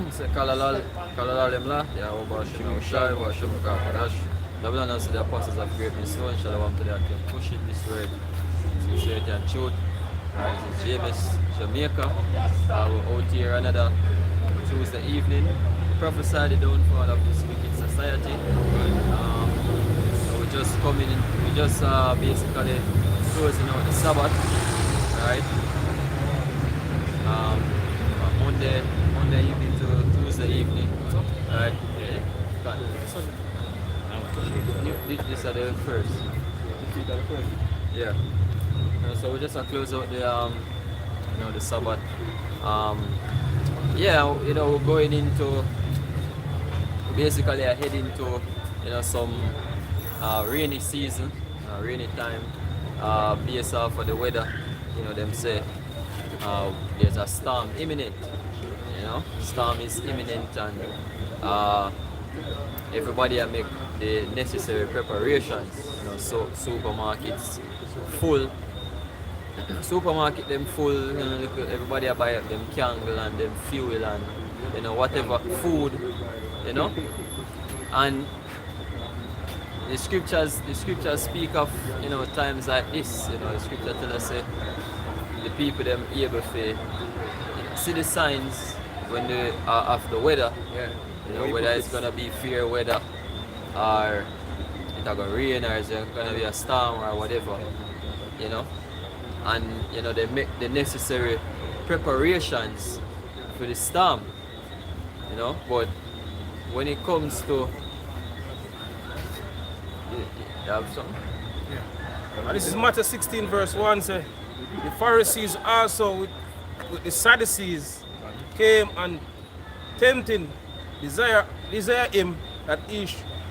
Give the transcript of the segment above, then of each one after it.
Se kalalal emla, ya oba shima ushai, oba shima kakadash. Babylon also the apostles of great mission, shalom to the can push it this word, sincerity and truth. This is James, Jamaica. We're out here another Tuesday evening. Prophesy the downfall of this wicked society. So we're just coming in, we just basically closing out the Sabbath, right? Monday evening to Tuesday evening, right? This are the first. Yeah. So we just close out the the Sabbath. Yeah, we're going into basically heading to some rainy season, rainy time, based off of the weather. Them say there's a storm imminent. Storm is imminent, and everybody make the necessary preparations. So supermarkets full. Supermarket them full. Everybody buy up them candle and them fuel and whatever food. And the scriptures speak of times like this. The scripture tell us the people them able to see the signs when they are of the weather. Yeah. Whether it's gonna be fair weather or it's gonna rain or it's gonna be a storm or whatever. And they make the necessary preparations for the storm. But when it comes to you have something? Yeah. And this is Matthew 16 verse 1 say, the Pharisees also with the Sadducees came and tempting desire him that he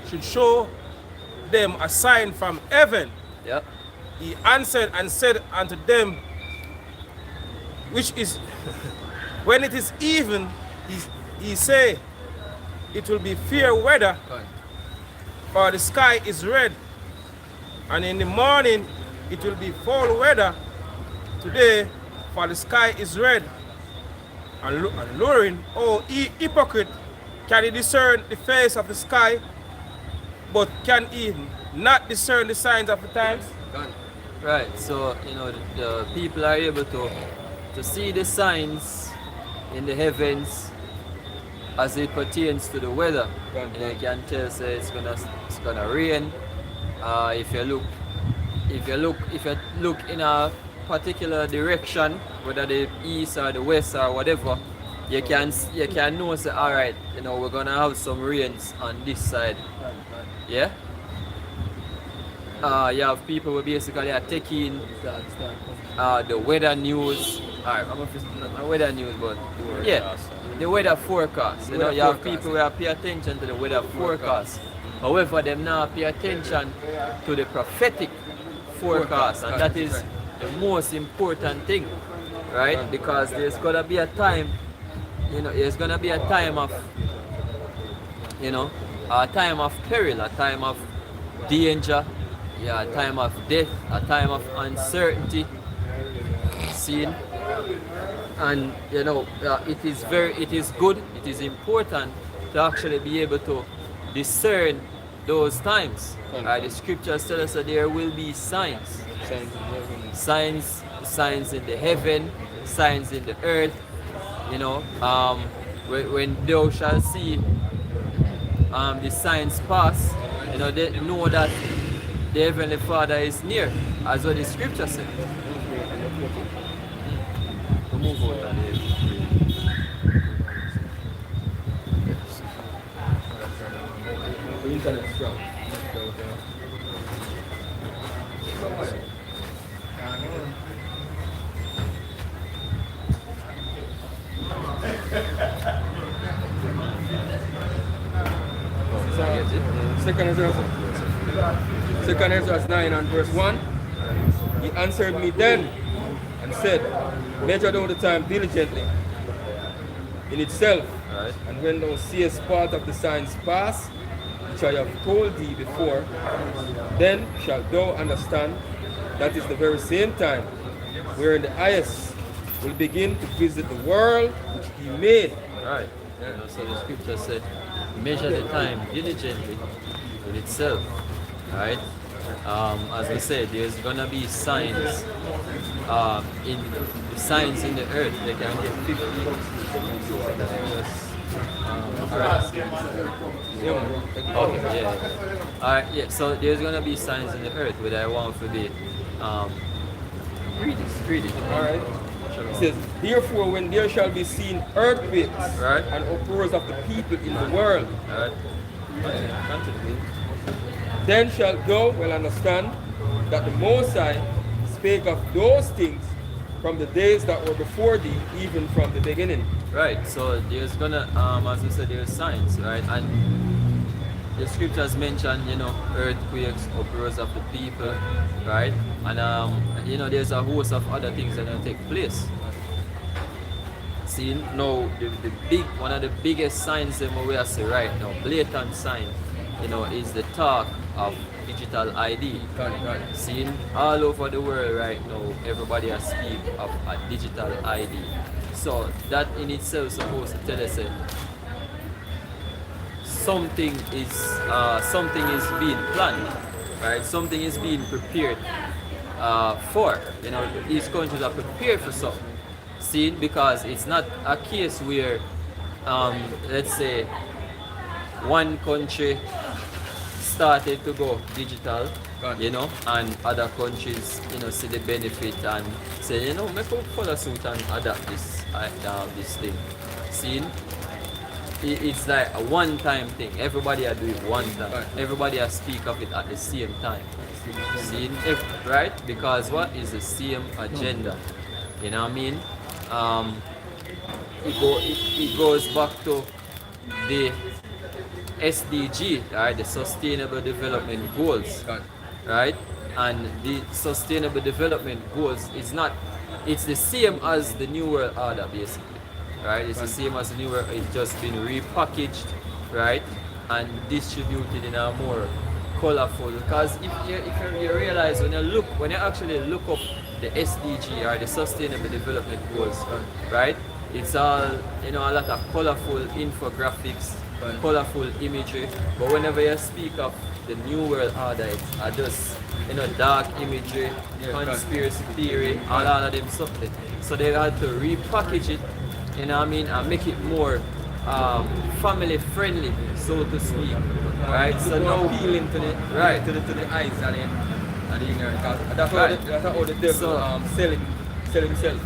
should show them a sign from heaven. Yep. He answered and said unto them, which is when it is even, he say, it will be fair weather, for the sky is red, and in the morning it will be foul weather. Today, for the sky is red and luring. Oh, hypocrite, can he discern the face of the sky, but can he not discern the signs of the times? Right, so the people are able to see the signs in the heavens as it pertains to the weather. You can tell say it's gonna rain. If you look in a particular direction, whether the east or the west or whatever, you can know say alright, we're gonna have some rains on this side. Yeah? You have people who basically are taking the weather news. Alright, I'm not weather news, but yeah, the weather forecast. You have people who pay attention to the weather forecast. However, them now pay attention to the prophetic forecast, and that is the most important thing, right? Because there's gonna be a time, there's gonna be a time of, a time of peril, a time of danger. Yeah, a time of death, a time of uncertainty, seen, and it is good, it is important to actually be able to discern those times. The scriptures tell us that there will be signs in the heaven, signs in the earth. When thou shalt see the signs pass, they know that the Heavenly Father is near, as what the scripture says. Move on. The internet strong. Second Ezra 9 and verse 1. He answered me then and said, measure down the time diligently in itself, Right. and when thou seest part of the signs pass, which I have told thee before, then shalt thou understand that is the very same time wherein the highest will begin to visit the world which he made. Right. You know, so the scripture said, measure the time diligently in itself. Right? As we said, there's gonna be signs in the earth. They can get 50. Okay, yeah. Alright, yeah. So there's gonna be signs in the earth where I want to be read it. Alright. It says, therefore when there shall be seen earthquakes and uproars of the people in the world, then shalt thou well understand that the Most High spake of those things from the days that were before thee, even from the beginning. Right, so there's gonna, as we said, there's signs, right? And the scriptures mention, you know, earthquakes, uproars of the people, right? And, you know, there's a host of other things that are gonna take place. See, now, one of the biggest signs that we are seeing right now, blatant sign, you know, is the talk of digital ID. Seen all over the world right now, everybody has speak of a digital ID. So that in itself is supposed to tell us that something is being planned, right? Something is being prepared for. You know, these countries are prepared for something. See, because it's not a case where, let's say, one country started to go digital, you know, and other countries, you know, see the benefit and say, you know, make up follow suit and adapt this thing. See, it's like a one-time thing. Everybody are doing one time. Everybody are speak of it at the same time. See, right? Because what is the same agenda? You know what I mean? It goes back to the SDG, right? The Sustainable Development Goals, right? And the Sustainable Development Goals it's the same as the New World Order, basically, right? It's the same as the New World. It's just been repackaged, right, and distributed in a more colorful. Because if you realize when you actually look up the SDG or the Sustainable Development Goals, right? It's all, you know, a lot of colorful infographics, colorful imagery. But whenever you speak of the New World Order, it's just, you know, dark imagery, conspiracy theory, all of them stuff. So they had to repackage it, you know what I mean, and make it more family friendly, so to speak. Right? So now appealing to the eyes and the ignorant. That's how the devil sell himself.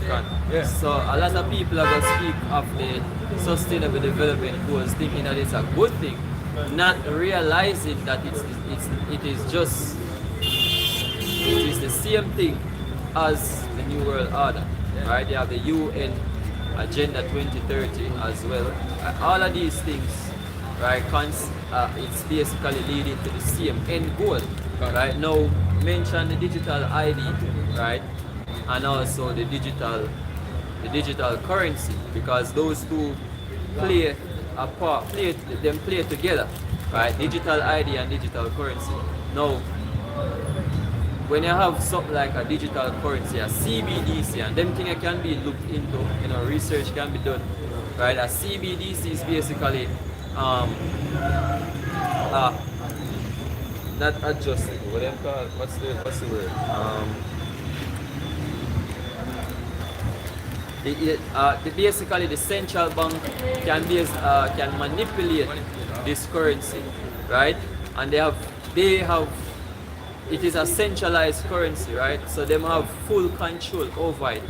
Yeah. So a lot of people are going to speak of the Sustainable Development Goals thinking that it's a good thing, not realizing that it is the same thing as the New World Order. Right? They have the UN Agenda 2030 as well. All of these things, right, it's basically leading to the same end goal. Right? Now mention the digital ID, right? And also the digital currency, because those two play together, right? Digital ID and digital currency. Now, when you have something like a digital currency, a CBDC, and them things can be looked into, you know, research can be done, right? A CBDC is basically not adjusting. What them call? What's the word? Basically, the central bank can manipulate this currency, right? And they have it is a centralized currency, right? So they have full control over it.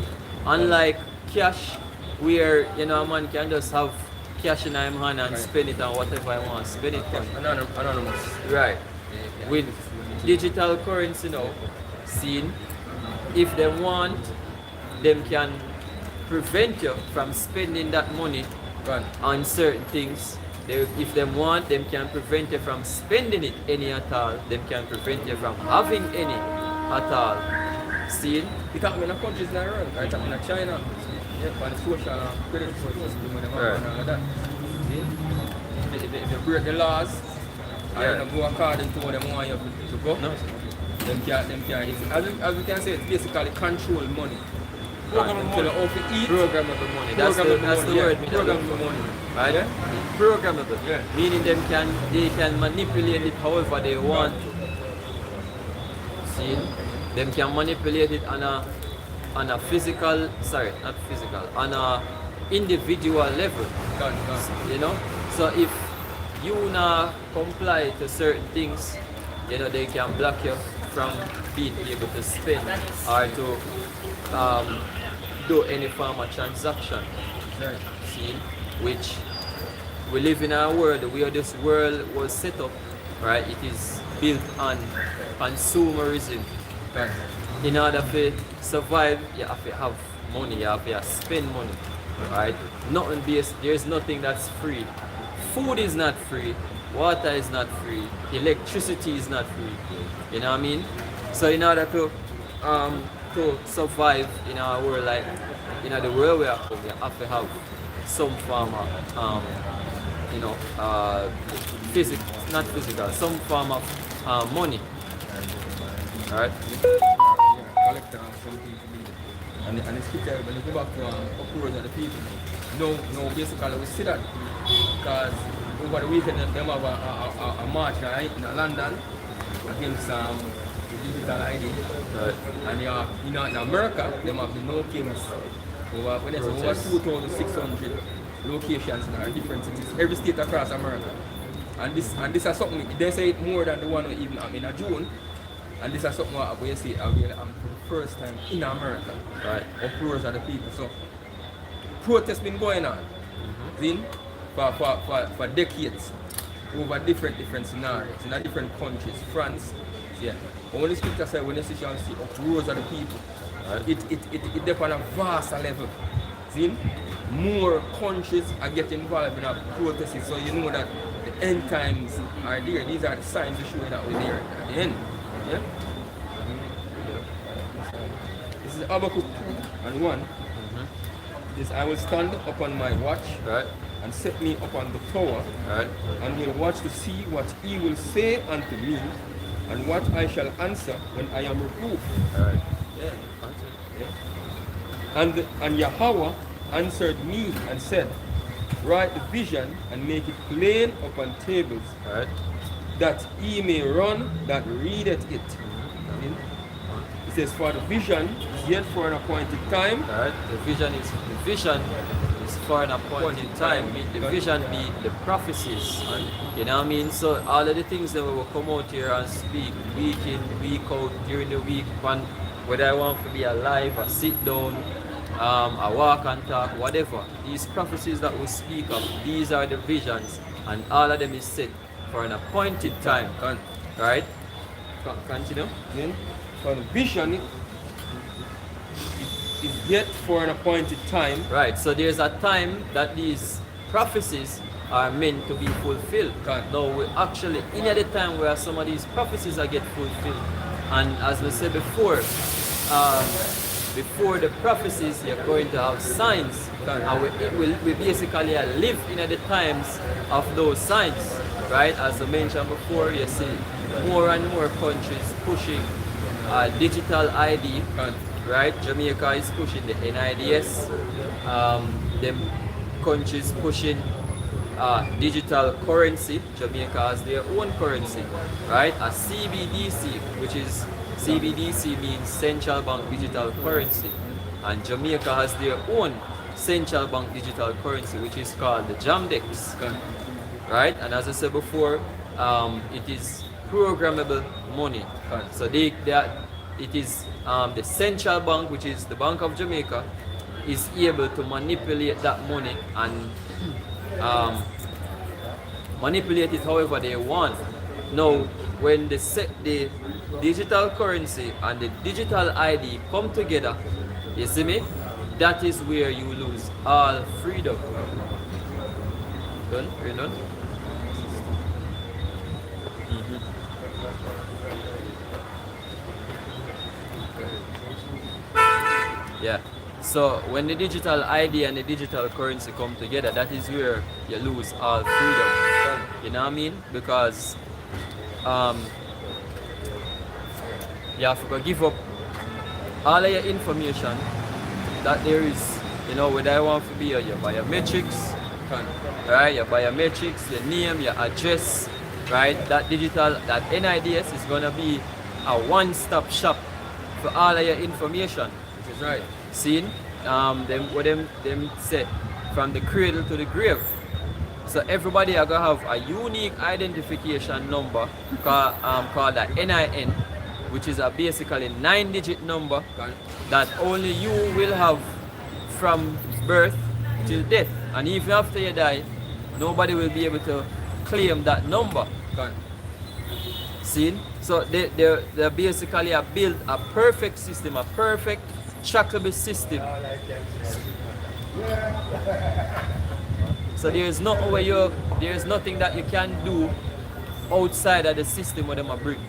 Unlike cash, where, you know, a man can just have cash in his hand and spend it on whatever I want to spend it on. Anonymous. Right. With digital currency now, seen, if they want, them can prevent you from spending that money on certain things. If they want, them can prevent you from spending it any at all. Them can prevent you from having any at all. See? It happens in countries in Iran, right? It happens in China. Yeah, and social credit system with them and all of that. See? If you break the laws, and you go according to what they want you to go, them can, as we can say, it's basically control money. Programmable Tell you how to eat. Programmable money. That's the word. Programmable money. Right? Yeah? Programmable. Yeah. Meaning they can manipulate it however they want. See? Them can manipulate it on a physical, not physical, on a individual level. You know? So if you not comply to certain things, you know, they can block you from being able to spend or to do any form of transaction. Right. See, which we live in a world where this world was set up, right? It is built on consumerism. Right. In order to survive, you have to have money, you have to spend money, right? There's nothing that's free. Food is not free, water is not free, electricity is not free. You know what I mean? So in order to survive in our world, like the world we are from, you have to have some form of not physical, some form of money. Alright? Collector and something to be. And the scripture, when you go back to uproars of the people, no, basically we see that because over the weekend them have a march right, in London against digital ID. Right. And in America, them have the no kings. Over 2,600 locations in our different cities, every state across America. And this is something, they say it more than the one we even have in June. And this is something what you see for the first time in America. Right. Uproars of the people. So protests been going on. For decades over different scenarios in different countries, France. Yeah. But when the scripture says when you see uproars of the people, right, it depends on a vast level. See? More countries are getting involved in our protests, so you know that the end times are there. These are the signs to show that we're there at the end. Yeah? This is Habakkuk 2:1. This I will stand upon my watch, Right. and set me upon the tower, Right. and will watch to see what he will say unto me, and what I shall answer when I am reproved. Alright. And Yahweh answered me and said, write the vision and make it plain upon tables, Alright. that he may run that readeth it. It says, for the vision is yet for an appointed time. Alright. The vision is for an appointed time. The vision be the prophecies. You know what I mean? So all of the things that we will come out here and speak week in, week out, during the week, whether I want to be alive or sit down, I walk and talk, whatever. These prophecies that we speak of, these are the visions, and all of them is set for an appointed time. Right? Continue. Then, for the vision is yet for an appointed time. Right, so there's a time that these prophecies are meant to be fulfilled. Now we actually in at the time where some of these prophecies are get fulfilled. And as we said before, before the prophecies you're going to have signs. And we basically live in at the times of those signs. Right? As I mentioned before, you see more and more countries pushing digital ID. Right, Jamaica is pushing the NIDS. Them countries pushing digital currency. Jamaica has their own currency, right? A CBDC, which is CBDC means central bank digital currency, and Jamaica has their own central bank digital currency, which is called the GMSJamaicaX, right? And as I said before, it is programmable money. So it is the central bank, which is the Bank of Jamaica, is able to manipulate that money and manipulate it however they want. Now, when the digital currency and the digital ID come together, you see me? That is where you lose all freedom. Done? Are you done? Yeah. So when the digital ID and the digital currency come together, that is where you lose all freedom. You know what I mean? Because you have to give up all of your information that there is, you know, whether I want to be your biometrics, right? Your biometrics, your name, your address, right? That digital, that NIDS is gonna be a one-stop shop for all of your information. Which is right. Seen? Them say from the cradle to the grave. So everybody are gonna have a unique identification number called the NIN, which is a basically 9-digit number that only you will have from birth till death. And even after you die, nobody will be able to claim that number. See? So they basically have built a perfect system, a perfect trackable system. So there is nothing that you can do outside of the system where them are bring.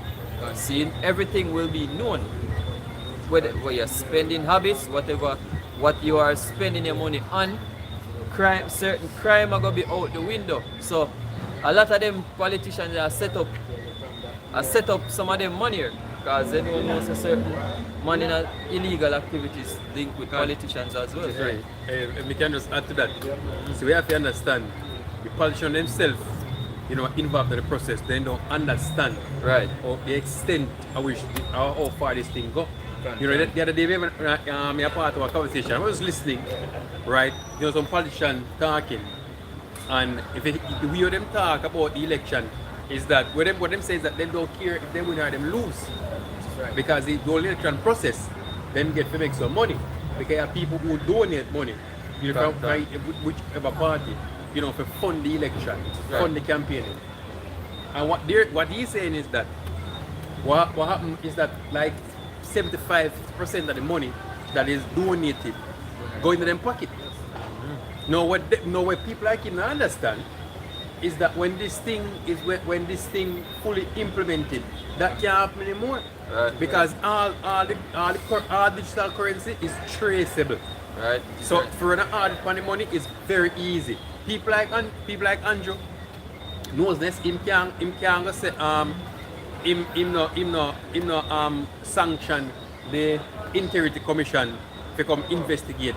See? Everything will be known. Where your spending habits, whatever, what you are spending your money on, certain crime are gonna be out the window. So a lot of them politicians are set up some of them money here because they don't know certain money in illegal activities linked with politicians as well. Right. We can just add to that. So we have to understand the politicians themselves, you know, involved in the process. They don't understand or the extent of which how far this thing go. You know, the other day we were a part of a conversation. I was listening, right? You know, some politicians talking, and if we hear them talk about the election, is that what them say is that they don't care if they win or them lose, because the whole election process, them get to make some money because there are people who donate money, you know, from whichever party, you know, for fund the election, fund the campaigning. And what he's saying is that what happened is that like 75% of the money that is donated go into them pocket. Now what people like him understand is that when this thing fully implemented, that can't happen anymore. Because all digital currency is traceable. Right. So for an audit on the money is very easy. People like Andrew knows this. Him can go say him no sanction the Integrity Commission to come investigate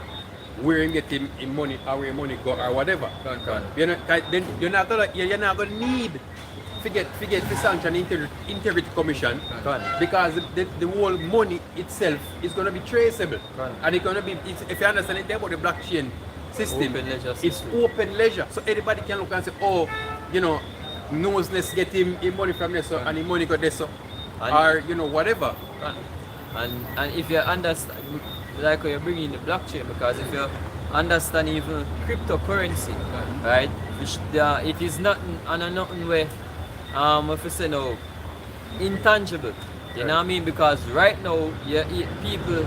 where him get him money or where money go or whatever. Then you're not gonna need to sanction the Integrity Commission because the whole money itself is gonna be traceable. And it's gonna be, if you understand it about the blockchain system, it's open ledger. So anybody can look and say, oh, you know, Noseless get him money from this and his money got this or you know whatever. And if you understand, like you're bringing the blockchain, because if you understand even cryptocurrency, right, it is nothing where if you say no, intangible. You know what I mean? Because right now people,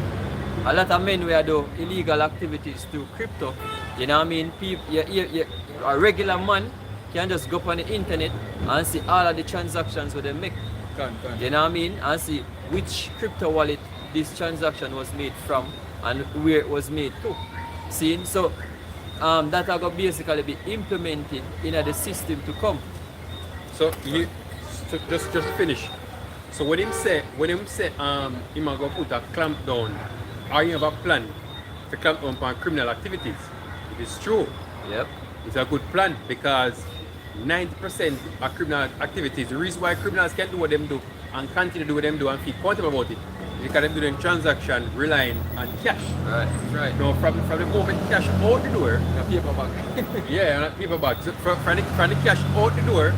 a lot of men who do illegal activities through crypto. You know what I mean? A regular man can just go up on the internet and see all of the transactions that they make. You know what I mean? And see which crypto wallet this transaction was made from and where it was made to. See? So that are going to basically be implemented in the system to come. So just finish. So when him say him are going to put a clamp down, or you have a plan to clamp down on criminal activities, it is true. Yep. It's a good plan because 90% of criminal activities, the reason why criminals can do what them do and continue to do what them do and feel comfortable about it is because them do them transaction relying on cash. Right. Now from the moment cash out the door, A paper bag. yeah, not paper bag. So from the cash out the door,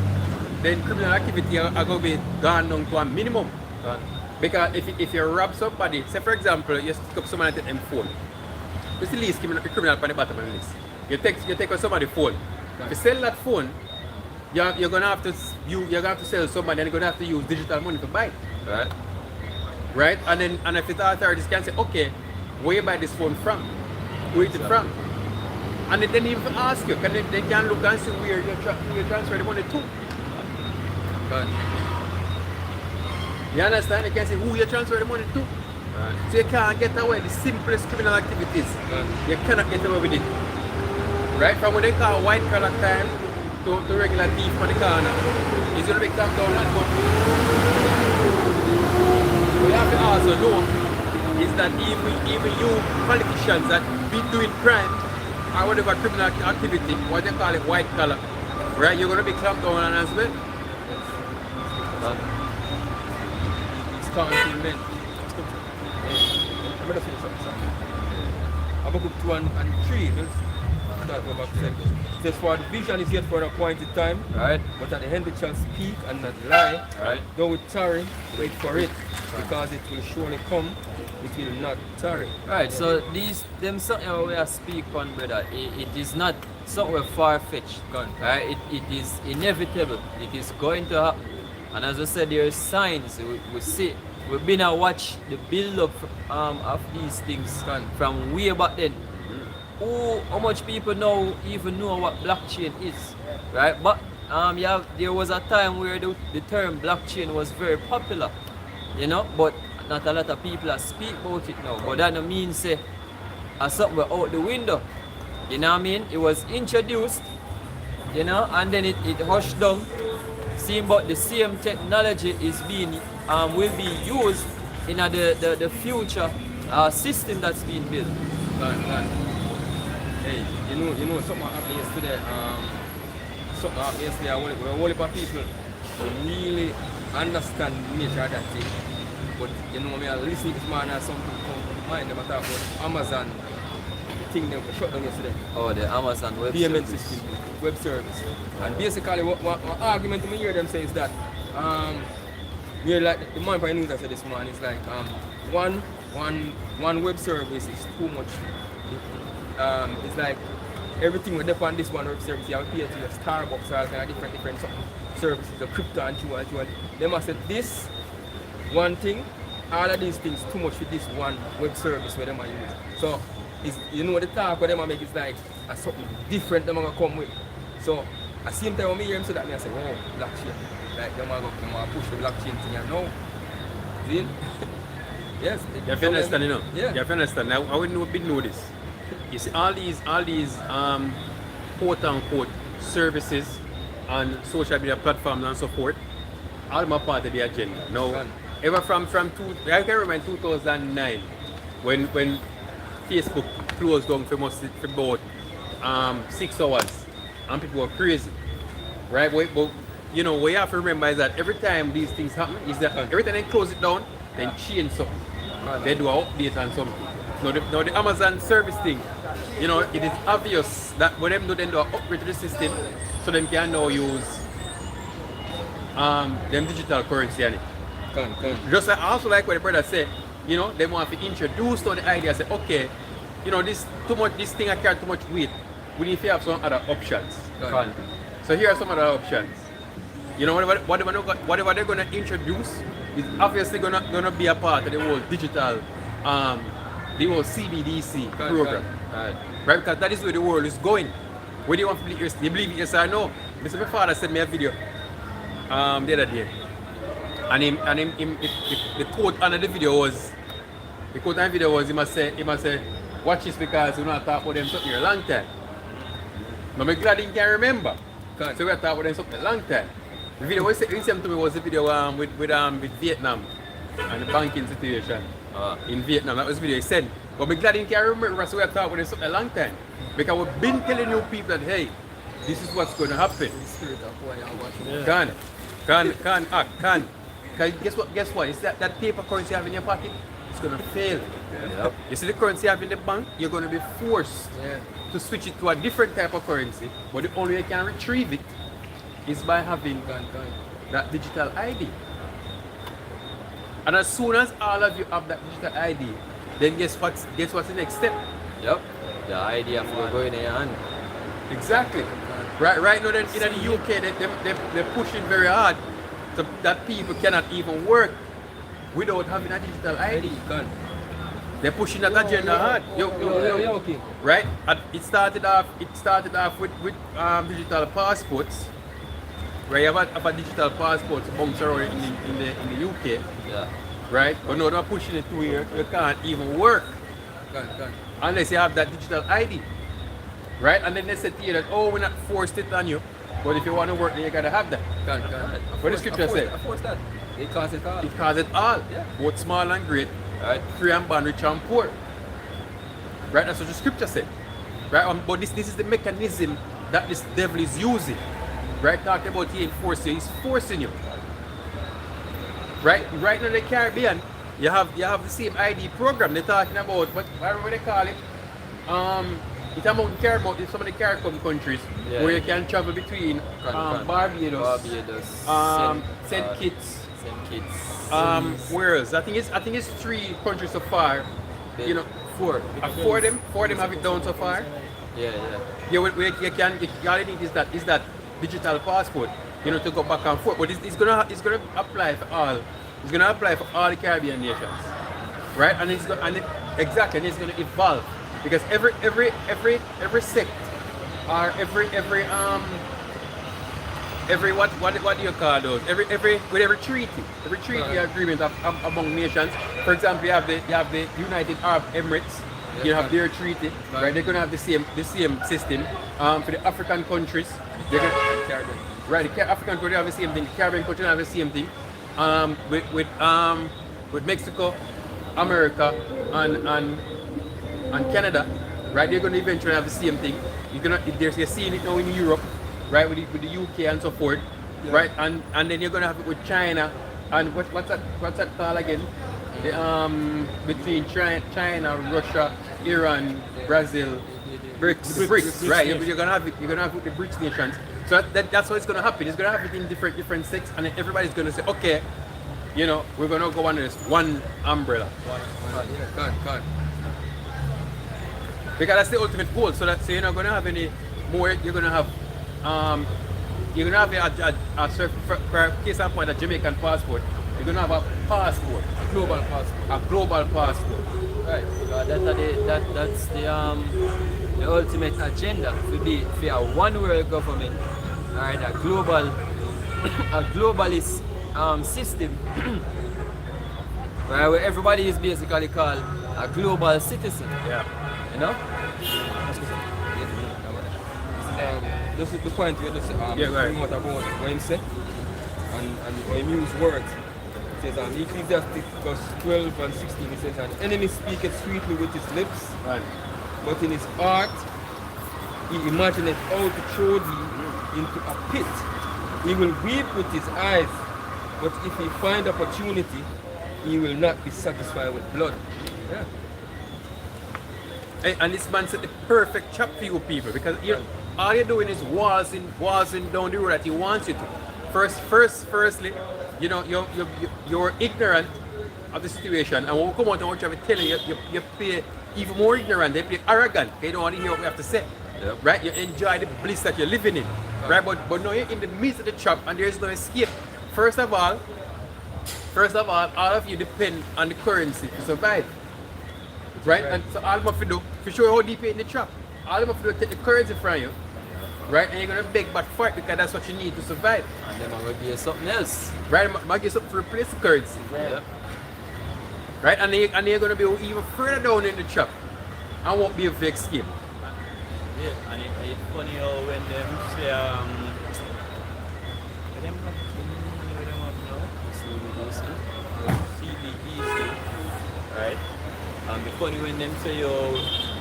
then criminal activity are going to be gone down to a minimum. Because if you rob somebody, say for example, you stick up somebody at them phone, it's the least criminal on the bottom of the list. You take somebody's phone. If you sell that phone, you're gonna have to sell somebody and you're gonna have to use digital money to buy it. Right? And if the authorities can say, okay, where you buy this phone from? Where is it from? And they didn't even ask you, they can look and see where you transfer the money to. You understand? They can say who you transfer the money to. So you can't get away the simplest criminal activities. You cannot get away with it. Right? From when they call white collar crime to regular thief on the corner, it's going to be clamped down that one. We have to also know is that even you politicians that be doing crime or whatever criminal activity, what they call it white collar, right? You're gonna be clamped down on as well. It's containment. I'm gonna finish up. I'm gonna go 2 and 3. Start go back to them. Says for the vision is yet for an appointed time. Right. But at the end it shall speak and not lie. Right. Though it tarry, wait for it, because it will surely come. It will not tarry. Right, so them something we are speak on, brother. It is not somewhere far-fetched. Right? It is inevitable. It is going to happen. And as I said, there are signs we see. We've been a watch the build-up of these things from way back then. How much people now even know what blockchain is, right? But there was a time where the term blockchain was very popular, you know, but not a lot of people are speak about it now. But that don't mean say something out the window, you know what I mean? It was introduced, you know, and then it hushed down. Seeing but the same technology is being will be used in the future system that's being built. Hey, you know something happened yesterday. Something happened yesterday. A whole heap of people really understand the nature of that thing. But you know, I listen to this man and something come to mind. They talk about Amazon. The thing they shut down yesterday. Oh, the Amazon web payment service. system, web service. And basically, what argument I hear them say is that like the man by news I said this morning is like one web service is too much. It's like everything we depend on this one web service. You have to pay to your Starbucks or kind of different services, the crypto and you. They must say this one thing, all of these things too much for this one web service where they might use. So you know the talk what they make is like something different they're gonna come with. So at the same time when I hear them say that, I say, oh, blockchain. Like they're gonna push the blockchain thing and now. See? Yes. You have to understand, you know. Yeah. You have to understand. Now I wouldn't know this. You see all these quote unquote services on social media platforms and so forth, all of them are part of the agenda. Now ever from I can remember in 2009 when Facebook closed down for about 6 hours and people were crazy. Right? But you know what you have to remember is that every time these things happen is that every time they close it down, then change something. They do an update on something. Now the Amazon service thing, you know, it is obvious that when them do an upgrade to the system, so them can now use them digital currency on it. Just like, also like what the brother said, you know, they want to introduce to the idea, say, okay, you know, this thing I carry too much weight. We need to have some other options. So here are some other options. You know, whatever they're gonna introduce is obviously gonna be a part of the whole digital the whole CBDC program. Right? Because that is where the world is going. Where do you want to believe? You believe it, yes or no? Mr. My father sent me a video the other day. And the quote under the video was he must say, watch this because we're not talking about them something a long time. Now I'm glad he can remember. So we're talking about them something a long time. The video he sent to me was the video with Vietnam and the banking situation in Vietnam. That was the video he sent. But I'm glad he can remember, so we're talking about them something a long time. Because we've been telling you people that, hey, this is what's going to happen. Can. Guess what? It's that paper currency you have in your pocket, it's going to fail. Yep. You see the currency you have in the bank, you're going to be forced to switch it to a different type of currency. But the only way you can retrieve it is by having that digital ID. And as soon as all of you have that digital ID, then guess what's the next step? Yep. The idea for going in your hand. Exactly. Right now then in the UK they're pushing very hard so that people cannot even work without having a digital ID. They're pushing that agenda hard. Okay. Right? And it started off with digital passports. Where you have a digital passport to bounce around in the UK. Yeah. Right? But now they're pushing it to where you can't even work. Unless you have that digital ID. Right? And then they said to you that, oh, we're not forced it on you. But if you want to work, then you gotta have that. What the scripture said? Of course that. It causes it all. It causes it all. Yeah. Both small and great Right. Free and bond, rich and poor. Right, that's what the scripture said. Right, but this is the mechanism that this devil is using. Right, talking about he enforcing you, he's forcing you. Right now in the Caribbean, you have the same ID program they're talking about, what they call it? It's about some of the Caribbean countries where you can travel between Barbados, St. Kitts. Where else? I think it's 3 countries so far. You know, 4 of them have it done so far. Yeah. Yeah, all you need is that digital passport, you know, to go back and forth. But it's gonna apply for all. It's gonna apply for all the Caribbean nations, right? And it's gonna evolve because every sect or every what do you call those? Every treaty agreement among nations. For example, you have the United Arab Emirates. You have their treaty, right? They're gonna have the same system. For the African countries, they're gonna, right? The African countries have the same thing. The Caribbean countries have the same thing. With Mexico, America, and Canada, right? They're gonna eventually have the same thing. You're seeing it now in Europe, right? With the UK and so forth, right? And then you're gonna have it with China and what's that called again? Between China, Russia, Iran, Brazil, BRICS, right? You're gonna have it with the BRICS nations. So that's what it's gonna happen. It's gonna happen in different sects, and then everybody's gonna say, okay, you know, we're gonna go under this one umbrella. Because that's the ultimate goal. So you're not gonna have any more. You're gonna have a for case in point, a Jamaican passport. You're gonna have a passport, a global passport. Right. That's the ultimate agenda to be for a one world government, alright, a globalist system, right, where everybody is basically called a global citizen. Yeah. You know? This is the point where this right. what him said and when he use words. It says Ecclesiasticus 12 and 16, it says, an enemy speaketh sweetly with his lips, Right. but in his heart he imagineth how to throw thee into a pit. He will weep with his eyes, but if he find opportunity, he will not be satisfied with blood. Yeah. And this man set the perfect trap for you people because all you're doing is waltzing down the road that he wants you to. Firstly, you know, you're ignorant of the situation, and when we come out and what you tell you play even more ignorant, they play arrogant, they don't want to hear what we have to say. Yep. Right? You enjoy the bliss that you're living in. Right? But now you're in the midst of the trap and there's no escape. First of all, all of you depend on the currency to survive. Right? And so all you have to do, to show you how deep you're in the trap, all you have to do is take the currency from you. Right? And you're gonna beg back for it because that's what you need to survive. And then I'm gonna give you something else. Right? I'm gonna give something to replace the currency. Yeah. Right? And you're gonna be even further down in the trap and won't be able to escape. Yeah, and it's funny how when them say CBEC, right? And it's funny when them say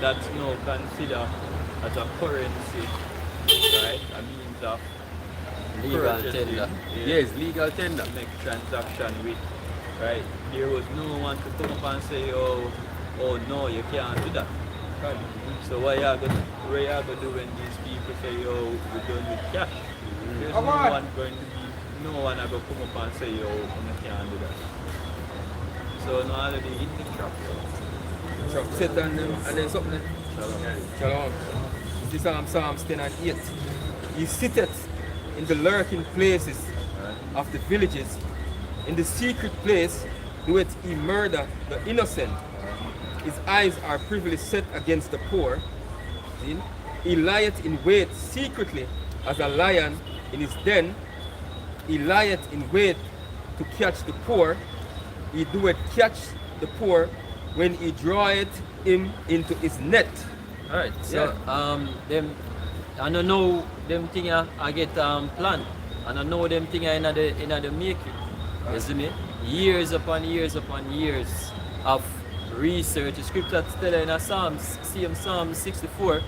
that's no consider as a currency, right? A means of Legal purchasing, tender. Yes, legal tender. make transaction with, right? There was no one to come up and say, oh no, you can't do that. Right? So what you are gonna do when these people say, we're done with cash? There's no one are gonna come up and say, you can't do that. So now already in the trap. Trap set and then something. Shalom. This is Psalms 10 and 8. He sitteth in the lurking places of the villages. In the secret place doeth he murder the innocent. His eyes are privily set against the poor. He lieth in wait secretly as a lion in his den. He lieth in wait to catch the poor. He doeth catch the poor when he draweth him into his net. Alright, so them I don't know them thing I get planned. And I know them thing in the making. You see me? Years upon years upon years. of research. The scripture tell in a Psalm 64,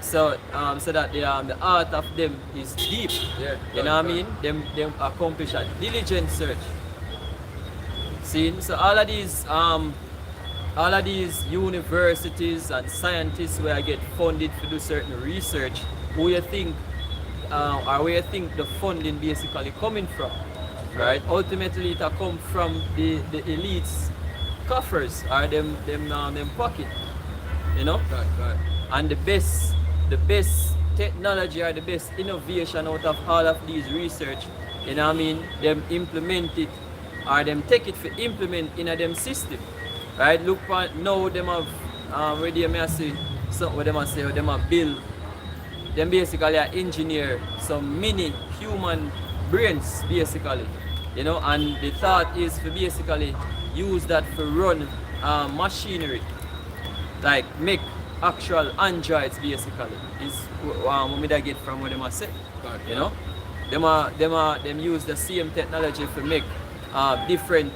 so that the art of them is deep. Yeah, you know what I mean? Them accomplish a diligent search. See, so all of these universities and scientists where I get funded to do certain research, who you think or where you think the funding basically coming from, right? Ultimately, it come from the elites' coffers or them pocket, you know. Right. And the best technology or the best innovation out of all of these research, you know what I mean? Them implement it or them take it for implement in a them system, right? Look for now them have where they may say something what them a say, them a build. Them basically are engineer some mini human brains basically, you know, and the thought is to basically use that for run machinery, like make actual androids basically. Is what me that get from what them a say, you know. Them use the same technology to make different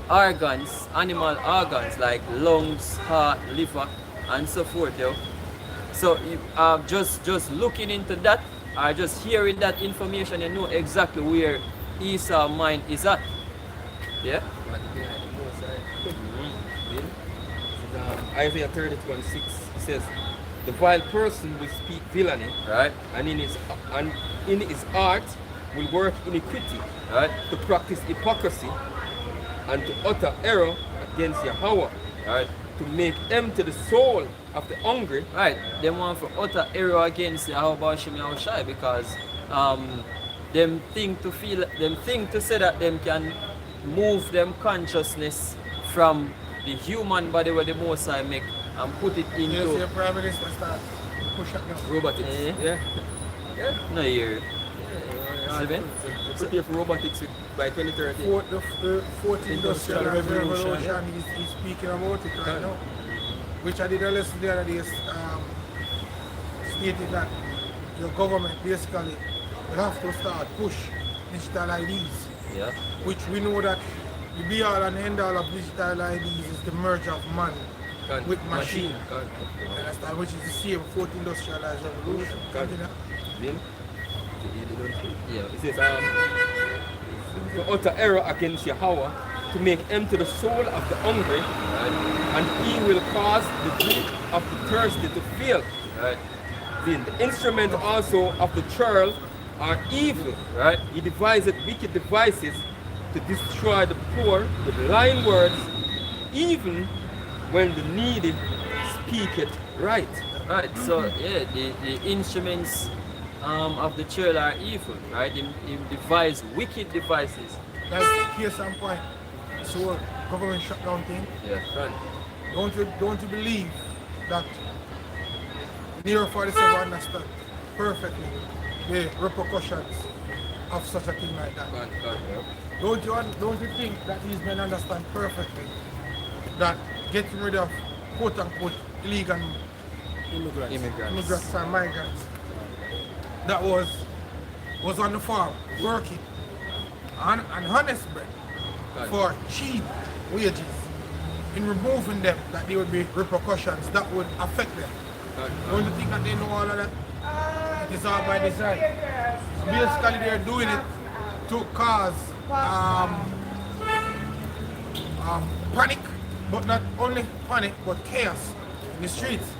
organs, animal organs like lungs, heart, liver, and so forth, yo. So just looking into that or just hearing that information, you know exactly where Esau's mind is at. Yeah? Isaiah 32:6 says, "The vile person will speak villainy, Right? and in his heart will work iniquity, Right? to practice hypocrisy, and to utter error against Yahweh, Right? to make empty the soul of the hungry." Right. They want for utter error against Yahweh Shem Yahushai because them think to say that them can move them consciousness from the human body where the Most High make and put it Yes, into your Prime Minister start push up now. Robotics. Yeah. No year. See me? Prepare for robotics by 2030. The fourth industrial Industrial revolution, he's speaking about it right now. Which I did a lesson the other day, stating that your government basically will have to start push digital IDs. Yeah. Which we know that the be all and end all of digital IDs is the merge of man with machine. You understand? Which is the same fourth industrialized revolution. Then, Yeah. it says, to utter error against Yahweh, to make empty the soul of the hungry, and he will cause the drink of the thirsty to fail. Right. Then the instrument also of the churl are evil. Right. He devised wicked devices to destroy the poor with lying words, even when the needy speak it right. Right. So yeah, the instruments of the church are evil, right? He devise wicked devices. Like case and point. So government shutdown thing. Yeah. Right. Don't you believe that Nero 47 understand perfectly the repercussions of such a thing like that? Don't you think that these men understand perfectly that getting rid of quote unquote illegal immigrants and migrants that was on the farm working on honest bread for cheap wages, in removing them, that there would be repercussions that would affect them? Don't you think that they know all of that? It is all by design. Basically they're doing it to cause panic, but not only panic, but chaos in the streets.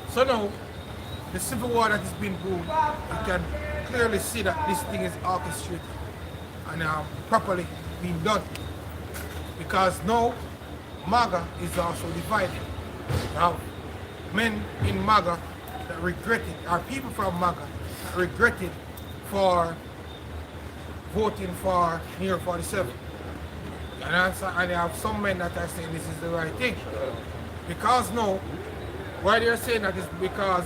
So now, the civil war that is being brewed, you can clearly see that this thing is orchestrated and properly being done. Because now, MAGA is also divided. Now, men in MAGA that regret it, or people from MAGA that regret it for voting for Nero 47. And you have some men that are saying this is the right thing. Because now, why they're saying that is because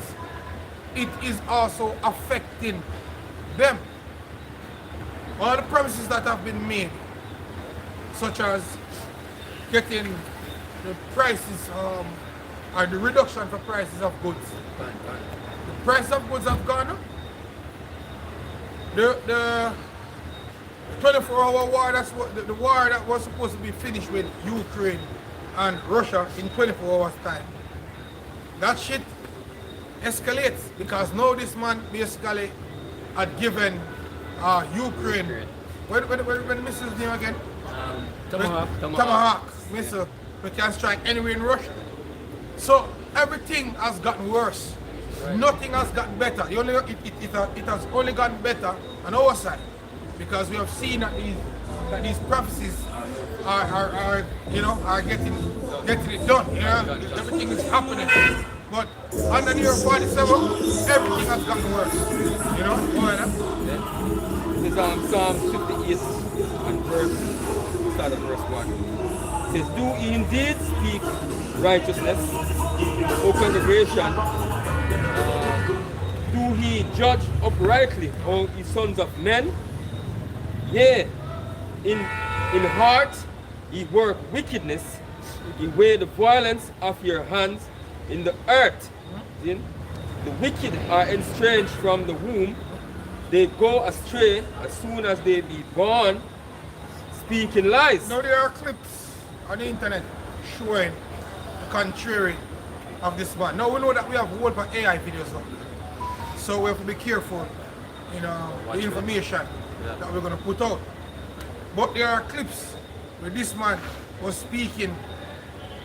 it is also affecting them. All the promises that have been made, such as getting the prices or the reduction for prices of goods. The price of goods have gone up. The 24-hour war, that's what the war that was supposed to be finished with Ukraine and Russia in 24 hours time. That shit escalates because now this man basically had given Ukraine, when the missile's name again? Tomahawk missile, we can strike anywhere in Russia. So everything has gotten worse. Right. Nothing has gotten better. It has only gotten better on our side because we have seen that these prophecies are getting it done. Everything is happening. But under the year 47, everything has gotten worse. You know? This is Psalm 58 and start at verse 1. It says, do he indeed speak righteousness in the congregation? Do he judge uprightly, O ye sons of men? Yea, in heart ye work wickedness, ye weigh the violence of your hands in the earth. The wicked are estranged from the womb, they go astray as soon as they be born, speaking lies. Now there are clips on the internet showing the contrary of this man. Now we know that we have a whole for AI videos now. So we have to be careful in the information that we're going to put out. But there are clips where this man was speaking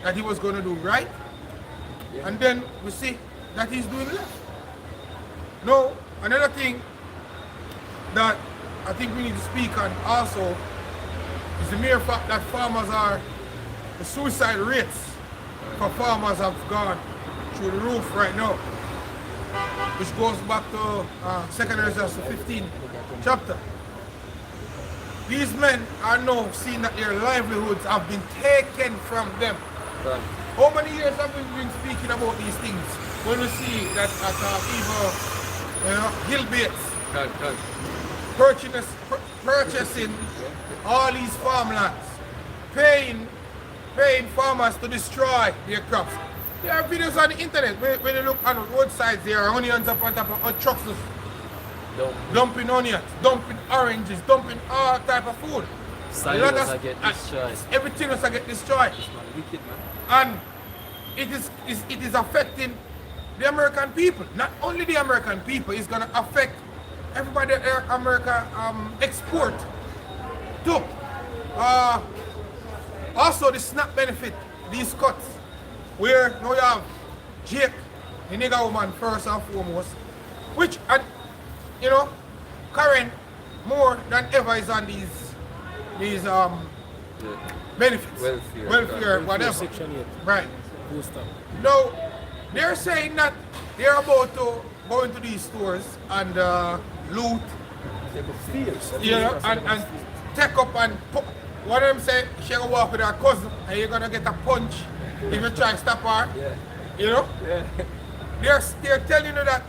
that he was going to do right, and then we see that he's doing left. Now, another thing that I think we need to speak on also is the mere fact that the suicide rates for farmers have gone through the roof right now, which goes back to 2nd Ezra 15 chapter. These men are now seeing that their livelihoods have been taken from them. Right. How many years have we been speaking about these things? When we see that at Hill Bates purchasing all these farmlands, paying farmers to destroy their crops. There are videos on the internet when you look on the roadsides, there are onions up on top of trucks, dumping onions, dumping oranges, dumping all type of food. Silos get destroyed. Everything else get destroyed. And it is affecting the American people. Not only the American people, it's going to affect everybody that America export to. Also the SNAP benefit, these cuts, where now you have Jake, the nigger woman first and foremost, which, Karen more than ever is on these benefits, welfare, whatever. Section 8. Right. Full stop. Now, they're saying that they're about to go into these stores and loot, and take up and put. One of them say she gonna walk with her cousin and you're gonna get a punch if you try to stop her. Yeah. You know? Yeah. They're telling you that,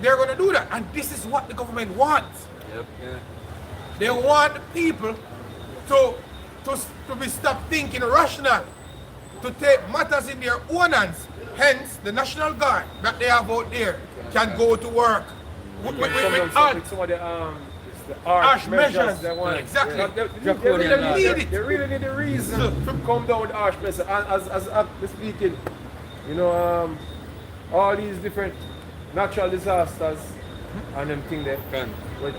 they're gonna do that. And this is what the government wants. Yep. Yeah. They want the people to be stopped thinking rational, to take matters in their own hands. Hence, the National Guard that they have out there can go to work with some of the harsh measures they want. Exactly. They really need it. They really need a reason to come down with harsh measures. And as I'm speaking, all these different natural disasters and them things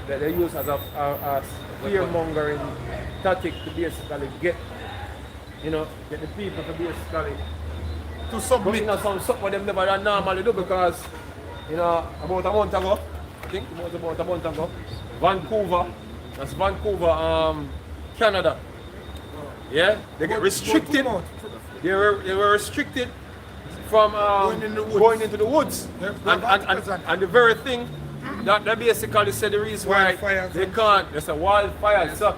they use as a fear-mongering tactic to basically get the people to basically to submit. But something what them never normally do because about a month ago, I think it was about a month ago, Vancouver, Canada. Yeah, they get restricted. They were restricted from going into the woods. And the very thing that basically said the reason why they can't, there's a wildfire. So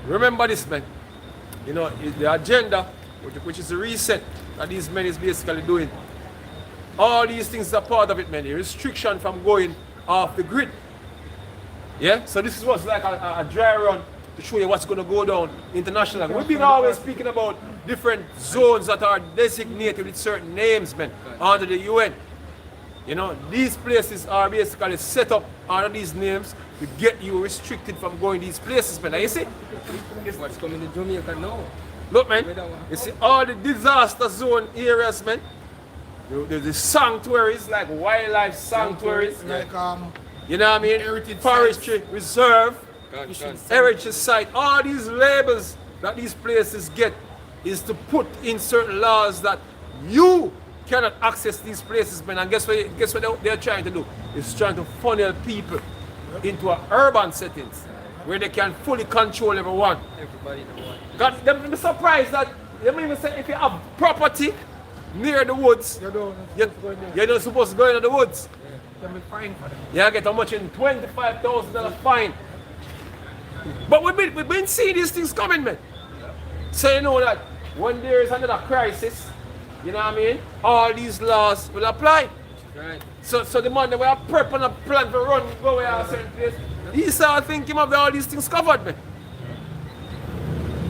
remember this, man. The agenda, which is the reset that these men is basically doing. All these things are part of it, man. The restriction from going off the grid. Yeah? So this is what's like a dry run to show you what's going to go down internationally. We've been always speaking about different zones that are designated with certain names, man, under the UN. You know, these places are basically set up under these names to get you restricted from going these places, man. You see? What's coming to Jamaica now? Look, man, you see all the disaster zone areas, man. The sanctuaries, like wildlife sanctuaries, Like you know what I mean? heritage Forestry reserve, God. heritage site, all these labels that these places get is to put in certain laws that you cannot access these places, man. And guess what they're trying to do? It's trying to funnel people into an urban settings where they can fully control everyone. Everybody know what. God, them surprised that they even say if you have property near the woods, you're not supposed to go into the woods. Can be fined for that. You get how much in $25,000 fine. But we've been seeing these things coming, man. So you know that when there is another crisis, you know what I mean, all these laws will apply. Right. So the man that we are prep and a plan to run, go away a certain place, he start thinking of all these things covered, man.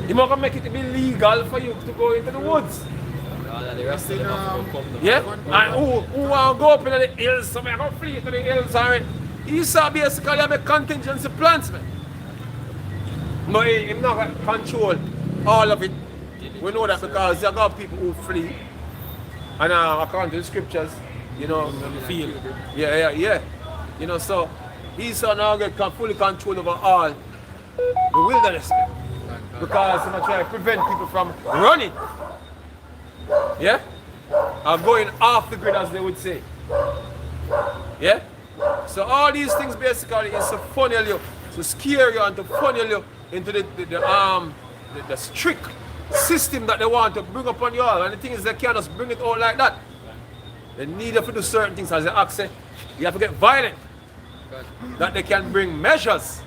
He might make it illegal for you to go into the woods. The rest of them have to come down. Yeah? And who want to go up in the hills, so I go flee to the hills, alright? He saw basically have a contingency plans, man. But he's not going to control all of it. We know that because there are people who flee. And according to the scriptures, you know, feel. Yeah. You know, so he's now get fully control over all the wilderness. Because he's trying to prevent people from running. Yeah? Or going off the grid, as they would say. Yeah? So all these things basically is to funnel you, to scare you and to funnel you into the strict system that they want to bring upon you all. And the thing is they can't just bring it out like that. They need you to do certain things, as they ask say, you have to get violent. That they can bring measures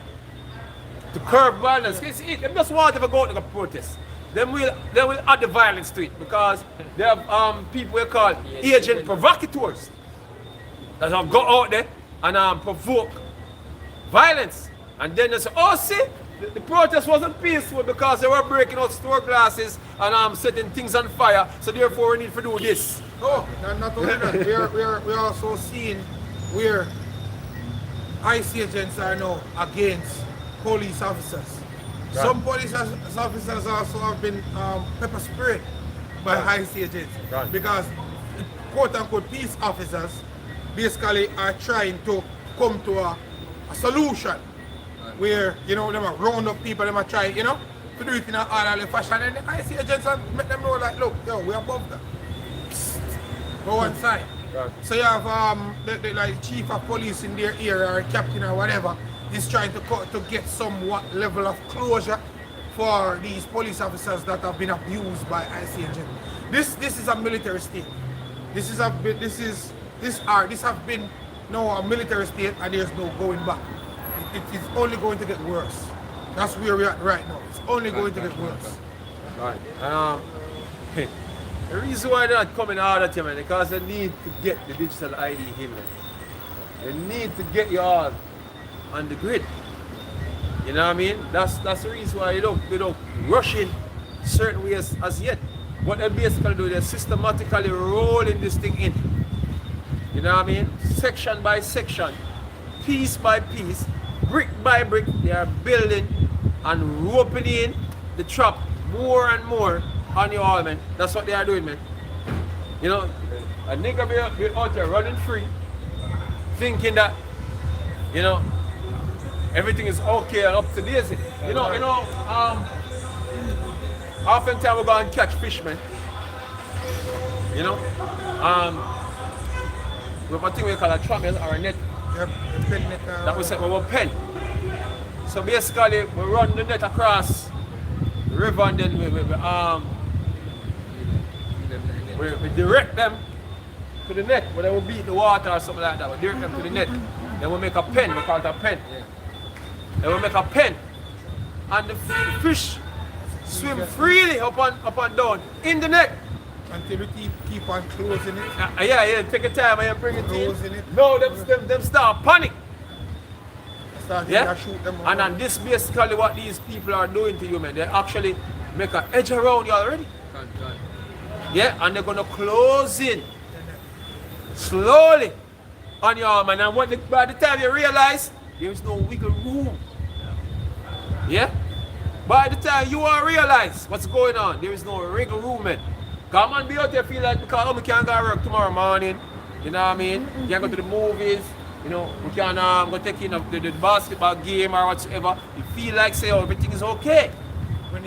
to curb violence. They just want to go out to protest. They will add the violence to it because they have people we call agent provocateurs that will go out there and provoke violence. And then they say, oh see, the protest wasn't peaceful because they were breaking out store glasses and setting things on fire, so therefore we need to do this. Oh, not only that, we're also seeing where IC agents are now against police officers. Right. Some police officers also have been pepper sprayed by IC agents because quote-unquote peace officers basically are trying to come to a solution where, you know, them are round up people, them are trying, you know, to do it in an orderly fashion, and the IC agents make them know like, look, yo, we're above that. Go one side. Right. So you have the like chief of police in their area or captain or whatever is trying to get somewhat level of closure for these police officers that have been abused by IC agents. This is a military state. This have been now a military state, and there's no going back. It is only going to get worse. That's where we're at right now. It's only going to get worse. Right. The reason why they're not coming out at you, man, because they need to get the digital ID in, man. They need to get you all on the grid. You know what I mean? That's the reason why they don't rush in certain ways as yet. What they basically do, they're systematically rolling this thing in. You know what I mean? Section by section, piece by piece, brick by brick, they are building and roping in the trap more and more on you all, man. That's what they are doing, man. You know, a nigga be out there running free, thinking that, you know, everything is okay and up to date. You know, oftentimes we go and catch fish, man. You know, we have a thing we call a trammel or a net. Yep, the pen net, That we say we have a pen. So basically, we run the net across the river and then we direct them to the net, where they will beat the water or something like that. We direct them to the net. Then we make a pen, we call it a pen. Then we make a pen. And the fish swim freely up and down in the net. until we keep on closing it. Yeah, take your time and you bring it Closing in. it. No, them start panic. Start Yeah? to shoot them And then this basically what these people are doing to you, man. They actually make an edge around you already. Yeah, and they're gonna close in slowly on your arm, and by the time you realize there is no wiggle room. Yeah? By the time you all realize what's going on, there is no wiggle room, man. Come on, be out there feel like because we can't go to work tomorrow morning. You know what I mean? You can't go to the movies. You know, we can go take in the basketball game or whatever. You feel like say everything is okay.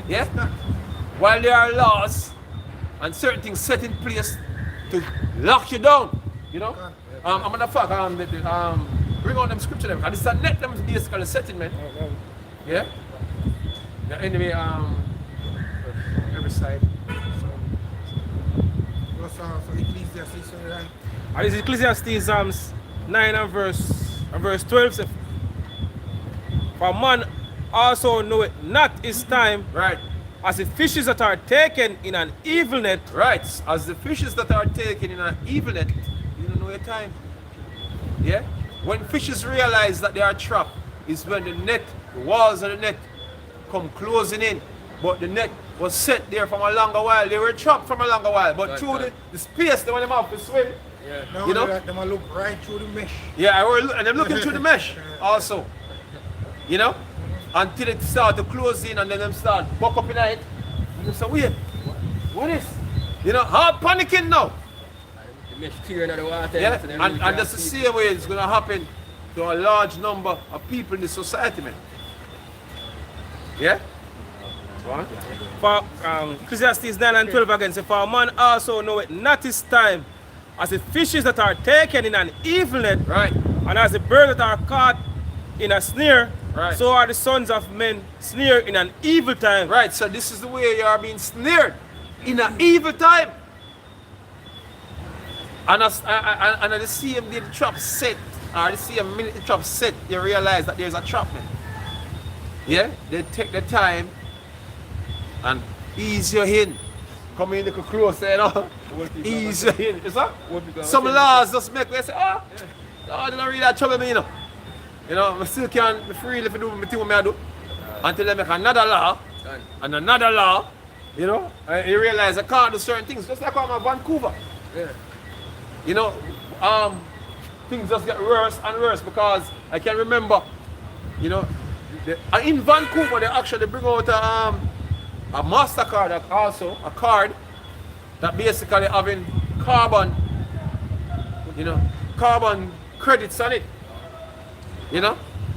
Yeah? While there are laws and certain things set in place to lock you down. You know? I'm gonna fuck bring on them scripture them. And it's a net them basically setting, man. Yeah? Anyway, Every side. So Ecclesiastes, right? and this is Ecclesiastes 9 and verse 12 says, for man also knoweth not his time, Right. as the fishes that are taken in an evil net. Right. As the fishes that are taken in an evil net, you don't know your time. Yeah? When fishes realize that they are trapped, is when the walls of the net come closing in. But the net was set there from a longer while. They were trapped from a longer while. But through the space, they want them have to swim. Now You know? they might look right through the mesh. Yeah, and I'm looking through the mesh also. You know? Until it start to close in and then them start buck up in it. And they say, wait, what is? You know, hard panicking now. The mesh clearing of the water. Yeah? so they And really can't that's the see. same way it's going to happen to a large number of people in the society, man. Yeah? What? For Ecclesiastes 9 and 12 again, say, for a man also knoweth not his time, as the fishes that are taken in an evil net, Right. and as the birds that are caught in a snare, Right. so are the sons of men snared in an evil time. Right, so this is the way you are being snared in an evil time. And at the same day the trap set, or the same minute the trap set, you realize that there's a trap, man. Yeah? They take the time and ease you in. Come in a little closer, you know? Ease you in. You see? Some laws just make me say, oh, they don't really trouble me, you know. You know, I still can't be free if I do my thing what I do. Until they make another law, and another law, you know, and you realize I can't do certain things. Just like when I'm in Vancouver. Yeah. You know, things just get worse and worse because I can remember, you know, in Vancouver they actually bring out a MasterCard also, a card that basically having carbon, you know, carbon credits on it. You know,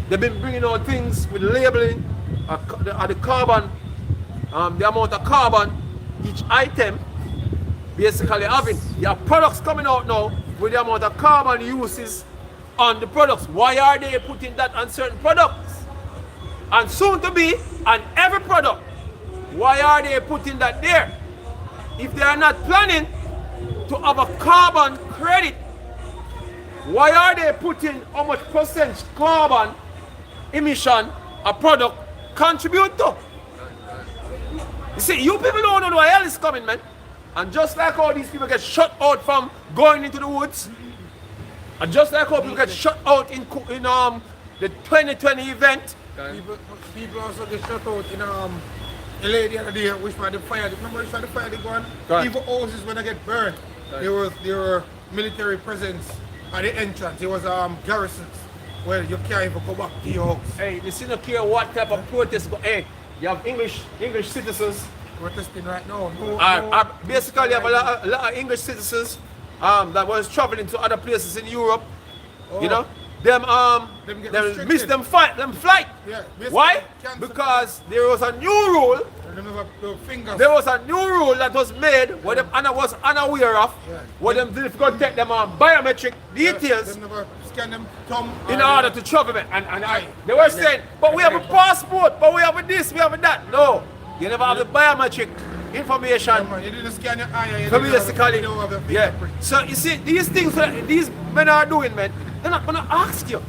they've been bringing out things with labeling the carbon, the amount of carbon each item basically having. You have products coming out now with the amount of carbon uses on the products. Why are they putting that on certain products? And soon to be on every product. Why are they putting that there? If they are not planning to have a carbon credit, why are they putting how much percent carbon emission a product contribute to? You see, you people don't know what hell is coming, man. And just like how these people get shut out from going into the woods, and just like how people get shut out in the 2020 event, People also get shut out in a lady the other day which by the fire. Remember which by the fire they go on? Right. Even houses when they get burned. There were military presence at the entrance. There was garrisons. Well, you can't even go back to your house. hey, you see no care what type of protest, but hey, you have English citizens. Protesting right now. Basically, you have a lot of English citizens that was traveling to other places in Europe. You know, them get they restricted. miss them flight. Yeah, basically Why? cancel. Because there was a new rule. They never the fingers. There was a new rule that was made what them was unaware of. Yeah. What them did go take them biometric details They never scan them thumb. in or order the- to travel. They were saying, but we have a passport, but we have this, we have that. No, you never have the biometric information. Yeah, man, you didn't scan your eye. You So didn't have basically, you don't have your yeah. fingerprint. So you see, these things that these men are doing, man, they're not gonna ask you.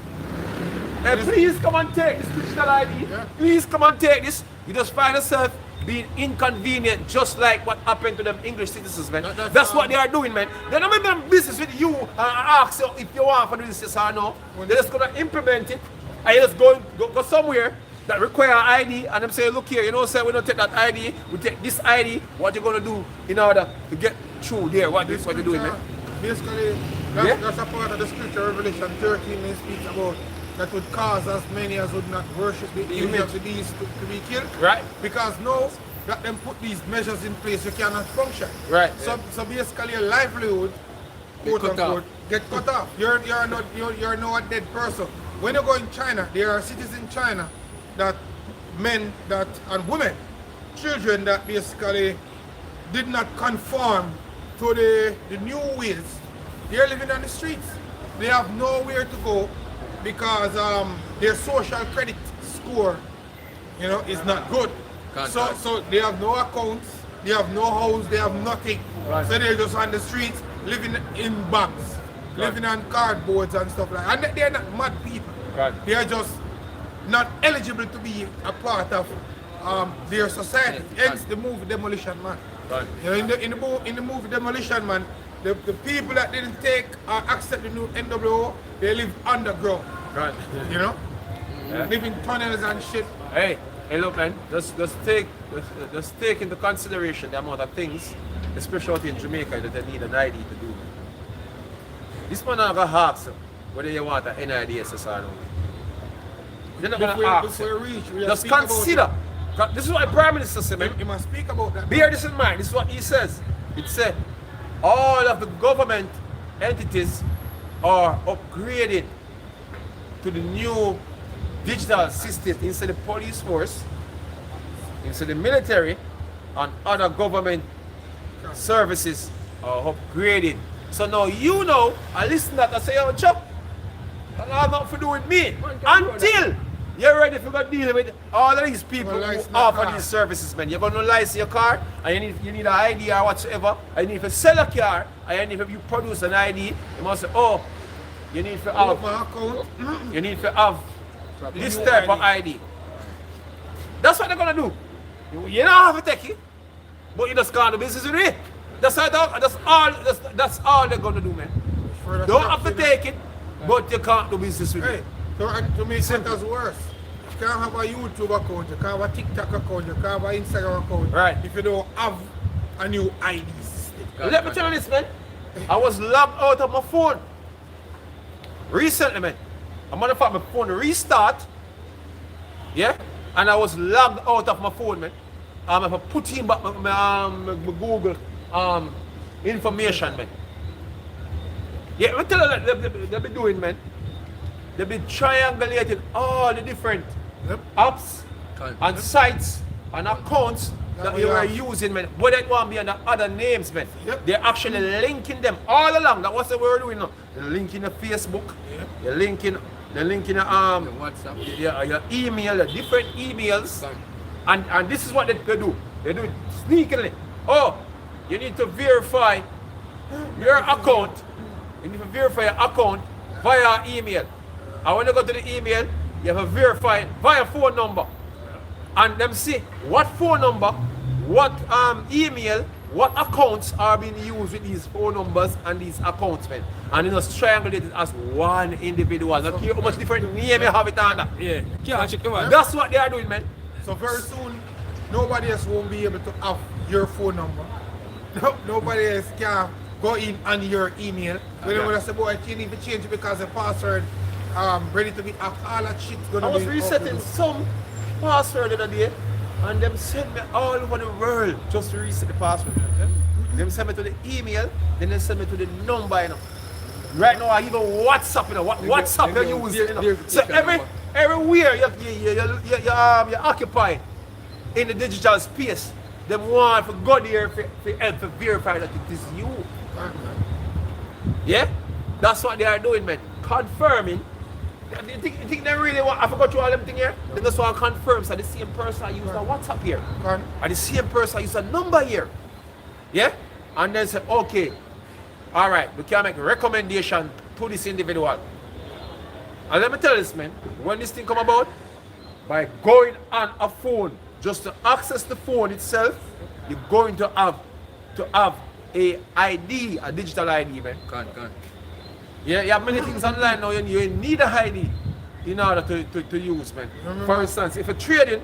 Please come and take this digital ID. Yeah. Please come and take this. You just find yourself being inconvenient, just like what happened to them English citizens, man. That's what they are doing, man. They're not making business with you and ask you if you want to do this, yes or no. They're just gonna implement it, and you just go somewhere that require ID, and them say, look here, you know, say we don't take that ID, we take this ID. What you gonna do in order to get through there? What you're doing, man? Basically, That's a part of the scripture, Revelation 13, it speaks about that would cause as many as would not worship the image of the beast to be killed. Right. Because now that them put these measures in place, you cannot function. Right. So basically your livelihood, quote unquote, get cut off. You're now a dead person. When you go in China, there are cities in China that men and women, children that basically did not conform to the new ways. They're living on the streets. They have nowhere to go because their social credit score, is not good. So they have no accounts, they have no house, they have nothing. Right. So they're just on the streets, living in banks, living on cardboards and stuff like that. And they're not mad people. Right. They are just not eligible to be a part of their society. Hence the movie Demolition Man. Right. In the movie Demolition Man, the people that didn't take or accept the new NWO, they live underground. Right. Yeah. Live in tunnels and shit. Hey, look, man. Just take into consideration the amount of things, especially out in Jamaica, that they need an ID to do. This man not gonna ask you whether you want an NIDSS or not. They're not gonna ask you. Just consider. This is what the Prime Minister said, man. You must speak about that. Bear this in mind. This is what he says. It said all of the government entities are upgraded to the new digital system instead of the police force, instead of the military, and other government services are upgraded. So now I listen to that, I say, yo, Chuck, that has nothing to do with me. Until you're ready to deal with all of these people who offer these services, man. You're going to license your car, and you need an ID or whatsoever, and you need to sell a car, and you need to produce an ID, you must say, oh, you need to have this type of ID. That's what they're going to do. You don't have to take it, but you just can't do business with it. That's all they're going to do, man. Don't have to take it, but you can't do business with it. To make matters worse, you can't have a YouTube account, you can't have a TikTok account, you can't have an Instagram account. Right. If you don't have a new ID system. Let me tell you this, man. I was logged out of my phone recently, man. A matter of fact, my phone restart. Yeah? And I was logged out of my phone, man. I put in back my Google information, man. Yeah, I tell you they've been doing, man. They've been triangulating all the different apps and sites and accounts that you were using, man. Whether it want to be under other names, man. They're actually linking them all along. That's what they were doing now. They're linking your Facebook. They're linking your WhatsApp. Your email, your different emails. And this is what they do. They do it sneakily. Oh, you need to verify your account. You need to verify your account via email. And when you go to the email, you have to verify it via phone number. And them see what phone number, what email, what accounts are being used with these phone numbers and these accounts, man. And you just triangulate it as one individual. Not care how much different name you have it under. Yeah. That's what they are doing, man. So very soon, nobody else won't be able to have your phone number. Nobody else can go in on your email. When I say, boy, you need to change it because the password ready to be hacked. All that shit's gonna be. I was resetting some password the other day, and them send me all over the world just to reset the password. Them send me to the email, then they send me to the number, Right now, I even WhatsApp, WhatsApp you use, So everywhere you occupy in the digital space, them want to go there to help to verify that it is you. Yeah? That's what they are doing, man. Confirming. You think they really want, I forgot you all them thing here? They just want to confirm so the same person I use a WhatsApp here. And the same person I use a number here. Yeah? And then say, okay, all right, we can make a recommendation to this individual. And let me tell you this, man, when this thing come about, by going on a phone, just to access the phone itself, you're going to have a ID, a digital ID, man. Yeah, you have many things online now, you need an ID in order to use, man. For instance, if you're trading,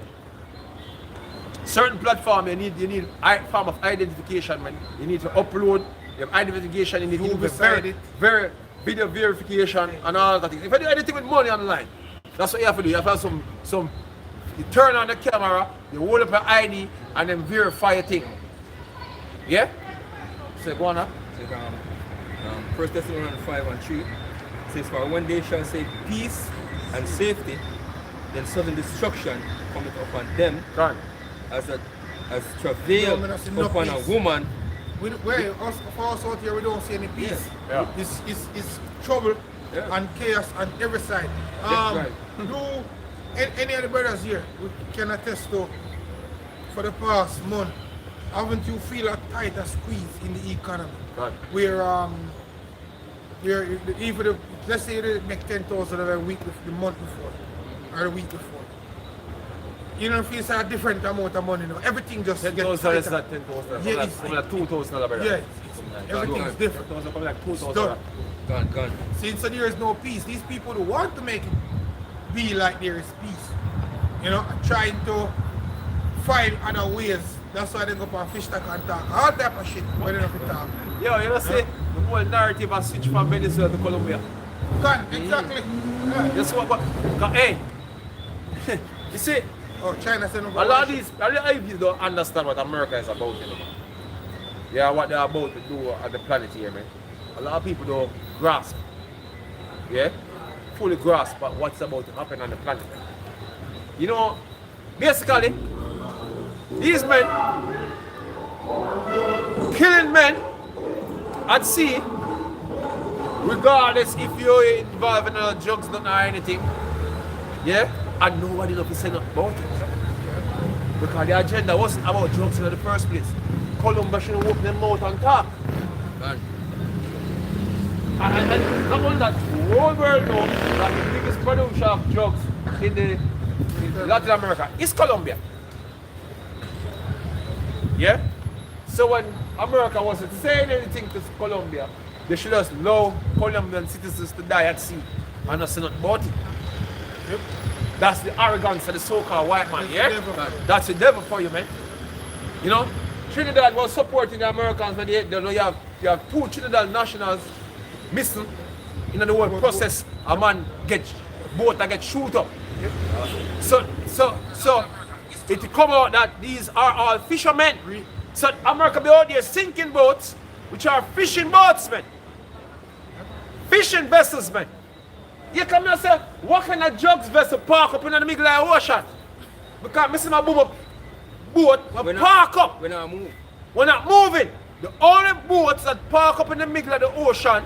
certain platform you need a form of identification, man. You need to upload You have identification in it. You Who have beside it? very video verification and all that. If you do anything with money online, that's what you have to do. You have to have some. You turn on the camera, you hold up your ID, and then verify your thing. Yeah. So go on now. So, 1 Thessalonians 5:3 says, "For when they shall say peace and safety, then sudden destruction cometh upon them, Go on. as travail No, that's enough upon a peace. woman." For us out here, we don't see any peace. Yeah. It's trouble Yeah. and chaos on every side. right. Any of the brothers here, we can attest to, for the past month, haven't you feel a tighter squeeze in the economy? Right. Where even let's say they make 10,000 a week the month before or the week before. You don't feel it's a different amount of money now. Everything just gets 10,000 is tighter. not 10,000. Yeah, It's like $2,000, brother. Yeah, everything's different. 10,000 come like It's 2,000. done. Gone. Since there is no peace, these people who want to make it be like there is peace, you know, trying to find other ways. That's why they go up on fish talk and talk all type of shit when they don't talk. Yo, you know, see, the whole narrative has switched from Venezuela to Colombia. Exactly. Yeah. That's what, hey, you see, Oh, China said no. a lot of people don't understand what America is about, you know. Yeah, what they're about to do on the planet here, man. A lot of people don't grasp, yeah, fully grasp at what's about to happen on the planet. You know, basically, these men killing men at sea, regardless if you're involved in drugs, nothing or anything, yeah, and nobody knows to say nothing about it. Because the agenda wasn't about drugs in the first place. Colombia should open their mouth and talk. Gone. And not only that, the whole world knows that the biggest producer of drugs in Latin America is Colombia. Yeah? So when America wasn't saying anything to Colombia, they should just allow Colombian citizens to die at sea and not say nothing about it. Yep. That's the arrogance of the so-called white man, yeah? That's the devil for you, man. You know? Trinidad was supporting the Americans when you have two Trinidad nationals missing in the whole process. A man boat that get shoot up. So it come out that these are all fishermen. So America be out there sinking boats, which are fishing boats, man. Fishing vessels, man. You come and say, what kind of drugs vessel park up in the middle of the ocean? Because missing my boom up boat, we park up. We're not moving. We're not moving. The only boats that park up in the middle of the ocean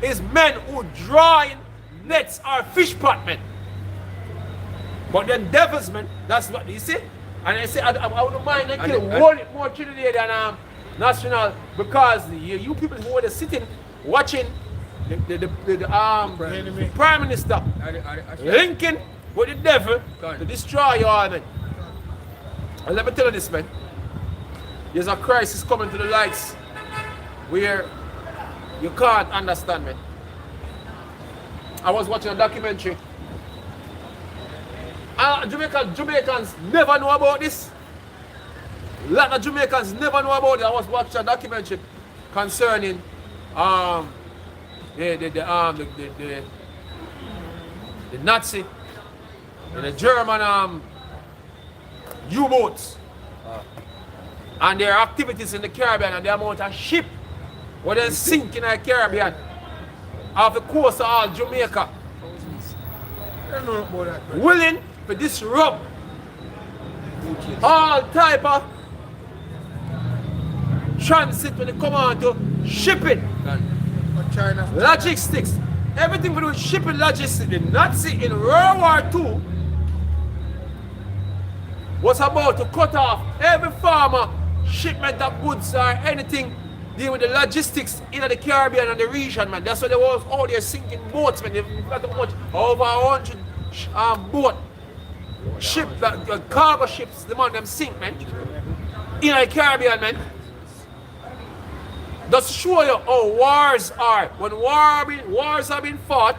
is men who drawing nets or fish pot, men. But then devils, man, that's what you see. And I say, I wouldn't mind and kill one more Trinidad than national, because you people who are sitting watching the Prime Minister linking with the devil to destroy you all, man. And let me tell you this, man. There's a crisis coming to the lights where you can't understand, man. I was watching a documentary. Jamaicans never know about this. A lot of Jamaicans never know about it. I was watching a documentary concerning the Nazi and the German U-boats and their activities in the Caribbean and the amount of ship where they sink in the Caribbean off the coast of all Jamaica. I don't know about that, man. Willing to disrupt all type of transit when it come on to shipping, But China, logistics, everything to do with shipping logistics. The Nazi in World War II was about to cut off every farmer shipment of goods or anything dealing with the logistics in the Caribbean and the region, man. That's why there was all their sinking boats, man. They've got much over 100 boat ship, cargo ships, the man them sink, man. In the Caribbean, man. Just show you how wars are. When wars are being fought,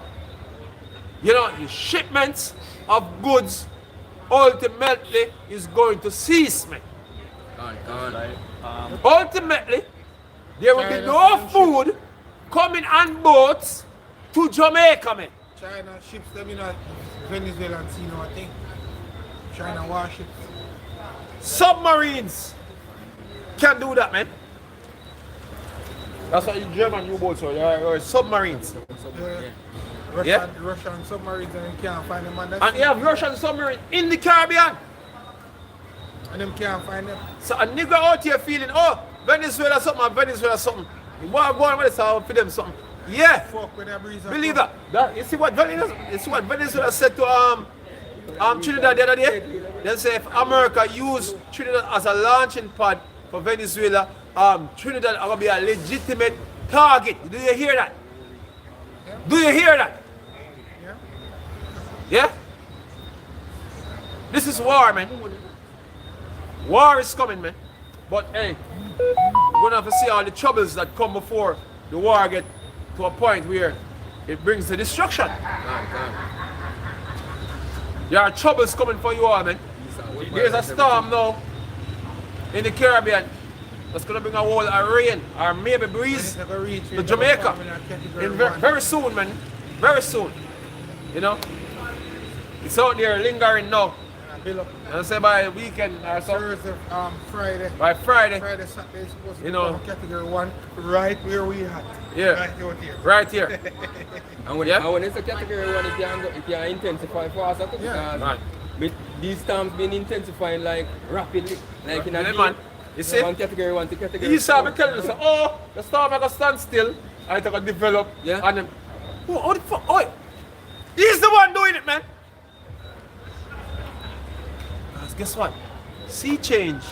you know, the shipments of goods ultimately is going to cease, man. Ultimately, there will be no food coming on boats to Jamaica, man. China ships them in a Venezuelan sea now, I think. China warships. Submarines can do that, man. That's what the German U-boats are, or submarines. Russian submarines and you can't find them on that. And you have Russian submarines in the Caribbean. And them can't find them. So a nigga out here feeling, oh, Venezuela something. You want to go on with this, I'll feed them something. Yeah. Fuck with that breeze. Believe that. You see what Venezuela said to Trinidad the other day? They say if America use Trinidad as a launching pad for Venezuela, Trinidad are gonna be a legitimate target. Do you hear that? Yeah. Do you hear that? Yeah. Yeah? This is war, man. War is coming, man. But hey, we're gonna have to see all the troubles that come before the war get to a point where it brings the destruction. There are troubles coming for you all, man. There's a storm now in the Caribbean that's gonna bring a whole rain or maybe breeze to Jamaica very soon, man. Very soon. You know? It's out there lingering now. And say by weekend or something. Friday. By Friday. Friday, Saturday is supposed to You be know. category 1 right where we at. Yeah. Right out here. Right here. And when it's a category 1, it can intensify faster too, Yeah. because Right. with these storms been intensifying like rapidly. Like in a Yeah, day, man. You see? from category 1 to category You saw me 4. telling you, say, oh, the storm I got stand still, I think I develop. Yeah. And then, oh, the fuck, oh, he's the one doing it, man. Because guess what? Sea change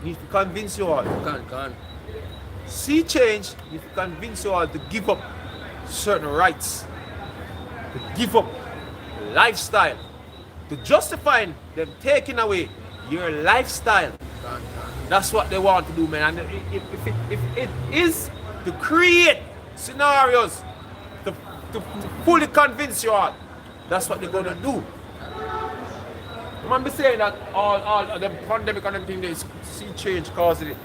needs to convince you all. Can. Sea change needs to convince you all to give up certain rights, to give up lifestyle, to justify them taking away your lifestyle. That's what they want to do, man. And if it is to create scenarios to fully convince you all, that's what they're gonna do. I'm saying that all the pandemic and everything, there is sea change causing it.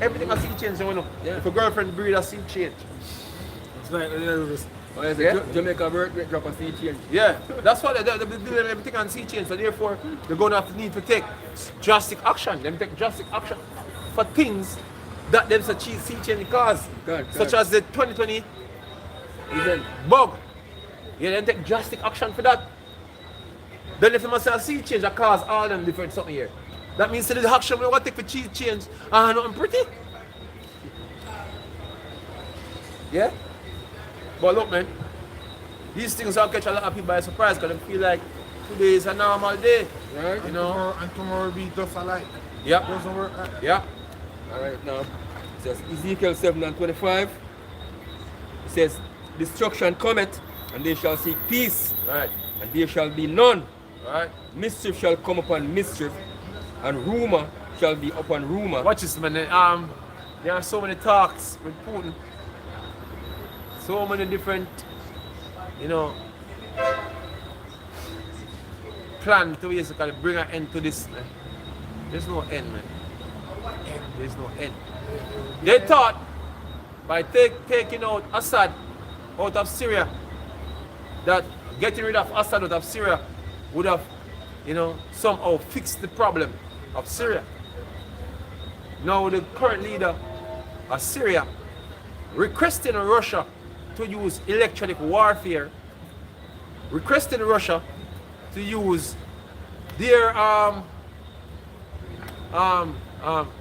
Everything has sea change, you know. Yeah. If a girlfriend breed a sea change. It's like Jamaica birth rate drop a sea change. Yeah, that's why they're doing everything on sea change. So therefore, they're going to have to need to take drastic action. They take drastic action for things that them such sea change cause, such as the 2020 Even bug. Yeah, they take drastic action for that. Then if you must have sea change that cause all them different something here. That means that the action we want to take for sea change nothing pretty. Yeah? But look, man, these things will catch a lot of people by surprise because they feel like today is a normal day. right? You know? And tomorrow will be just alike. Yep. Doesn't work. Yeah. Alright, now it says Ezekiel 7:25. It says, destruction cometh, and they shall seek peace, Right. and there shall be none. Right. Mischief shall come upon mischief, and rumor shall be upon rumor. Watch this, man. There are so many talks with Putin. So many different, you know, plan to basically bring an end to this, man. There's no end, man. There's no end. They thought by taking out Assad out of Syria, that getting rid of Assad out of Syria would have, you know, somehow fixed the problem of Syria. Now the current leader of Syria requesting Russia to use electronic warfare, requesting Russia to use their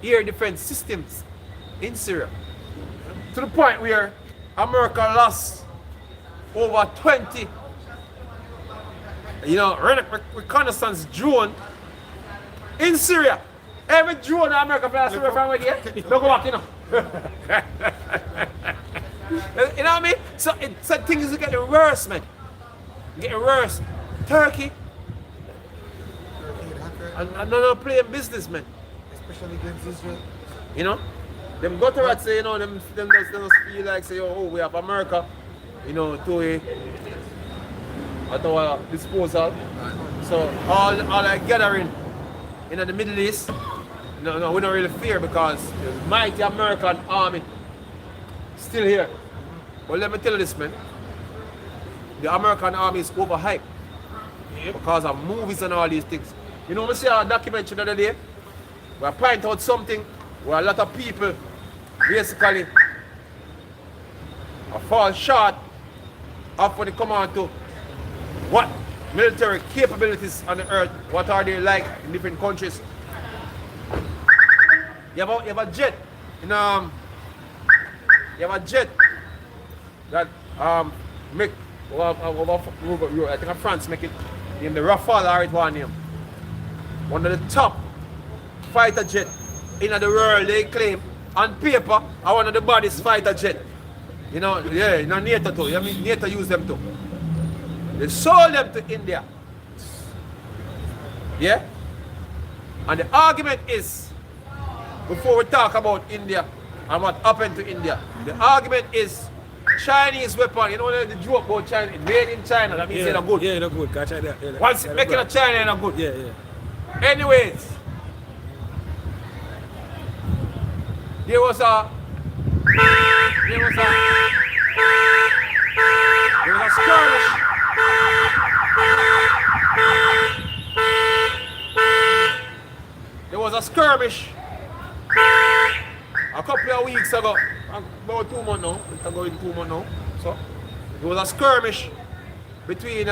air defense systems in Syria, to the point where America lost over 20 reconnaissance drone in Syria. Every drone America flies Syria from here, don't go back, you know. You know what I mean? So things are getting worse, man. Getting worse. Turkey, and they're playing business, man. Especially against Israel. You know? Them gutter rats say, you know, them just feel like say, oh, we have America, you know, at our disposal. So all that gathering in the Middle East, no, we don't really fear because the mighty American army still here. But let me tell you this, man. The American army is overhyped because of movies and all these things. You know, we see a documentary the other day where I point out something where a lot of people basically fall short of when they come on to what military capabilities on the earth, what are they like in different countries. You have a jet in you have a jet that make I think France make it named the Rafale or it one name. One of the top fighter jet in the world, they claim on paper are one of the baddest fighter jet. You know, yeah, you know, NATO too. I mean, NATO use them too. They sold them to India. Yeah? And the argument is, before we talk about India and what happened to India, the argument is Chinese weapon. You know the joke about China, made in China, that means they're good. Yeah, they're good. Catch that. Yeah, once it's making a China, they're good. Yeah, yeah. Anyways, there was a skirmish. There was a skirmish a couple of weeks ago, about 2 months now. It's going 2 months now. So there was a skirmish between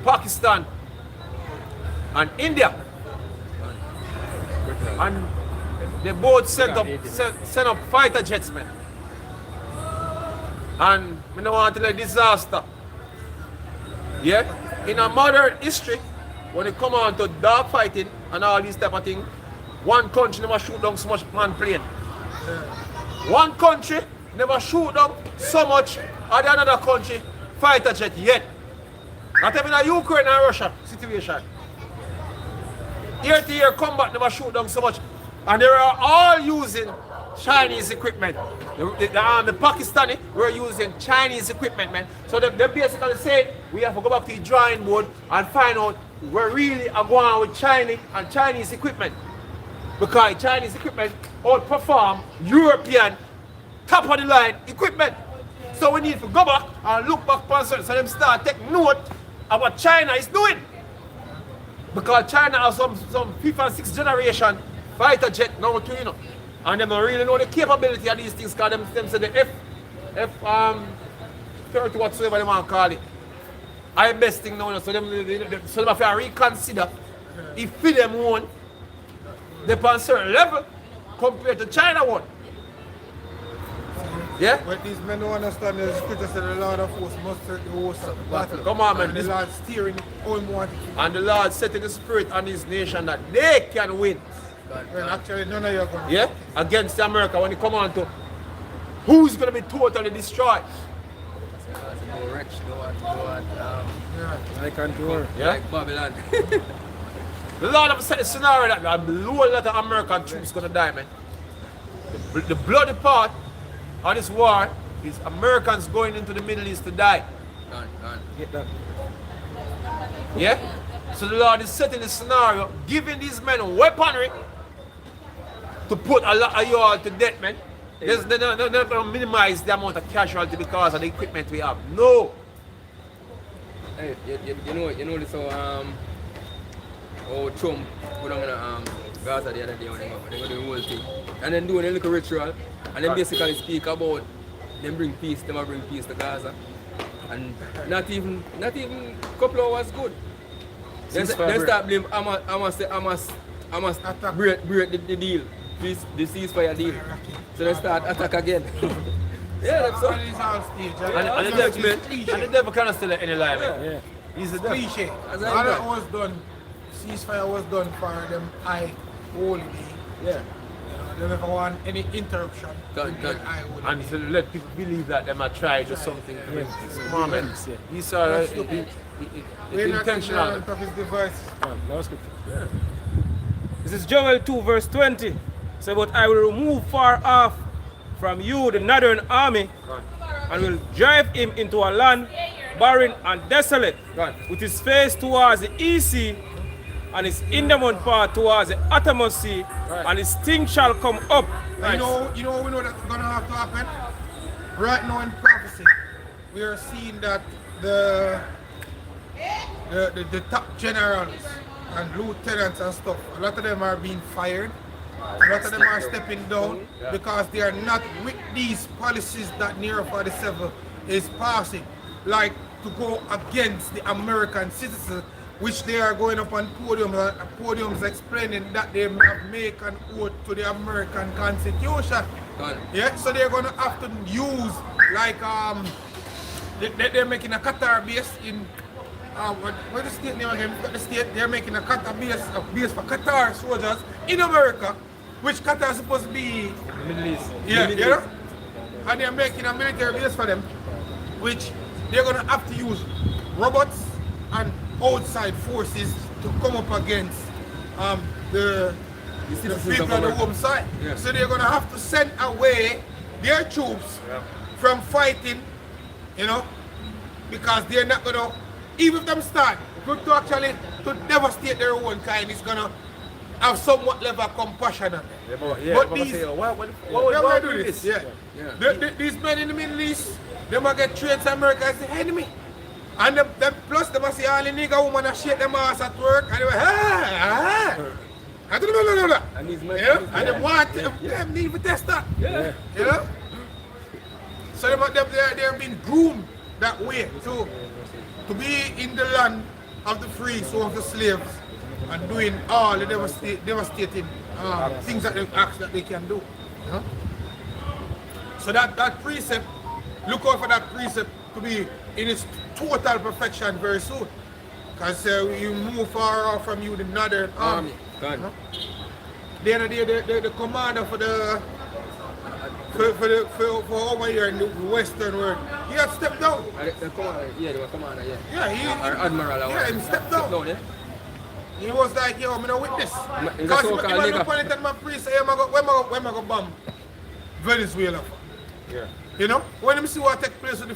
Pakistan and India, and they both sent up fighter jets, man. And we don't want to let disaster. Yeah? In a modern history, when it come on to dog fighting and all these type of things, one country never shoot down so much man plane. One country never shoot down so much of the another country fighter jet yet. Not even a Ukraine and Russia situation. Year to year combat never shoot down so much. And they are all using Chinese equipment. The Pakistani were using Chinese equipment, man. So they basically say we have to go back to the drawing board and find out where really are going with China and Chinese equipment. Because Chinese equipment outperform European top of the line equipment. So we need to go back and look back on so them start take note of what China is doing. Because China has some 5th and 6th generation fighter jet now too, you know. And they don't really know the capability of these things because them say the F-30 whatsoever they want to call it. I best thing now, you know, so them have to reconsider if them one they're on a certain level compared to China one. Yeah? But these men don't understand the scripture said the Lord of hosts must set the host of battle. Come on, man. And the Lord steering all more. And the Lord setting the spirit on his nation that they can win. Well, actually, none of you are going to. Yeah? Against America when it come on to who's going to be totally destroyed. Go rich, Like on tour. Yeah? like Babylon. The Lord have set the scenario that a low lot of American troops going to die, man. The bloody part of this war is Americans going into the Middle East to die. Done. Get that. Yeah? So the Lord is setting the scenario, giving these men weaponry to put a lot of you all to death, man. They're not going to minimize the amount of casualty because of the equipment we have. No. Hey, you know this how Trump put on Gaza the other day when they go do the whole thing. And then doing a little ritual and then basically speak about them bring peace to Gaza. And not even a couple of hours good. Then start blame Hamas break the deal. The ceasefire deal. So they start attack again. Yeah, that's so. And the devil cannot still any lie, man. Yeah. He's the devil. Cliche. As All I that know. was done, ceasefire was done for them high holy day. Yeah. They never want any interruption. Done. High holy And day. to let people believe that they might try just something. Come on, man. Yeah. He's We're not intentional. ignorant of his devices. That was good. Yeah. This is Joel 2 verse 20. So, but I will remove far off from you the northern army and will drive him into a land barren and desolate, with his face towards the east sea, and its innermost part towards the uttermost sea, and its sting shall come up. You know we know that's gonna have to happen. Right now in prophecy, we are seeing that the top generals and lieutenants and stuff, a lot of them are being fired. A lot of them are stepping down because they are not with these policies that Nero 47 is passing, like to go against the American citizens, which they are going up on podiums explaining that they have made an oath to the American Constitution. Yeah, so they're going to have to use like they're making a Qatar base in what the state name again? The state they're making a Qatar base for Qatar soldiers in America, which Qatar is supposed to be Middle East. Yeah, you know? And they're making a military base for them, which they're going to have to use robots and outside forces to come up against the people on the home side. Yeah. So they're going to have to send away their troops from fighting, you know, because they're not going to, even if them start, to actually to devastate their own kind, it's going to have somewhat level of compassion on them. But these, why do this? These men in the Middle East, they might get trained to America as the enemy. And them plus they must see all the nigga woman and shake them ass at work and they go, I don't know. And these men, and they want them need to test that. You know? So they're being groomed that way to be in the land of the free, so of the slaves, and doing all the devastating things that they ask that they can do. You know? So that precept, look out for that precept to be in its total perfection very soon. Because you move far off from you the northern army. You know? The commander for over here in the western world, he had stepped down. The commander, Admiral. Yeah, he stepped down. He was like, yo, I'm not with this. Because he look on it and my priest say, when I go bomb Venezuela for? Yeah. You know? When them see what take place with the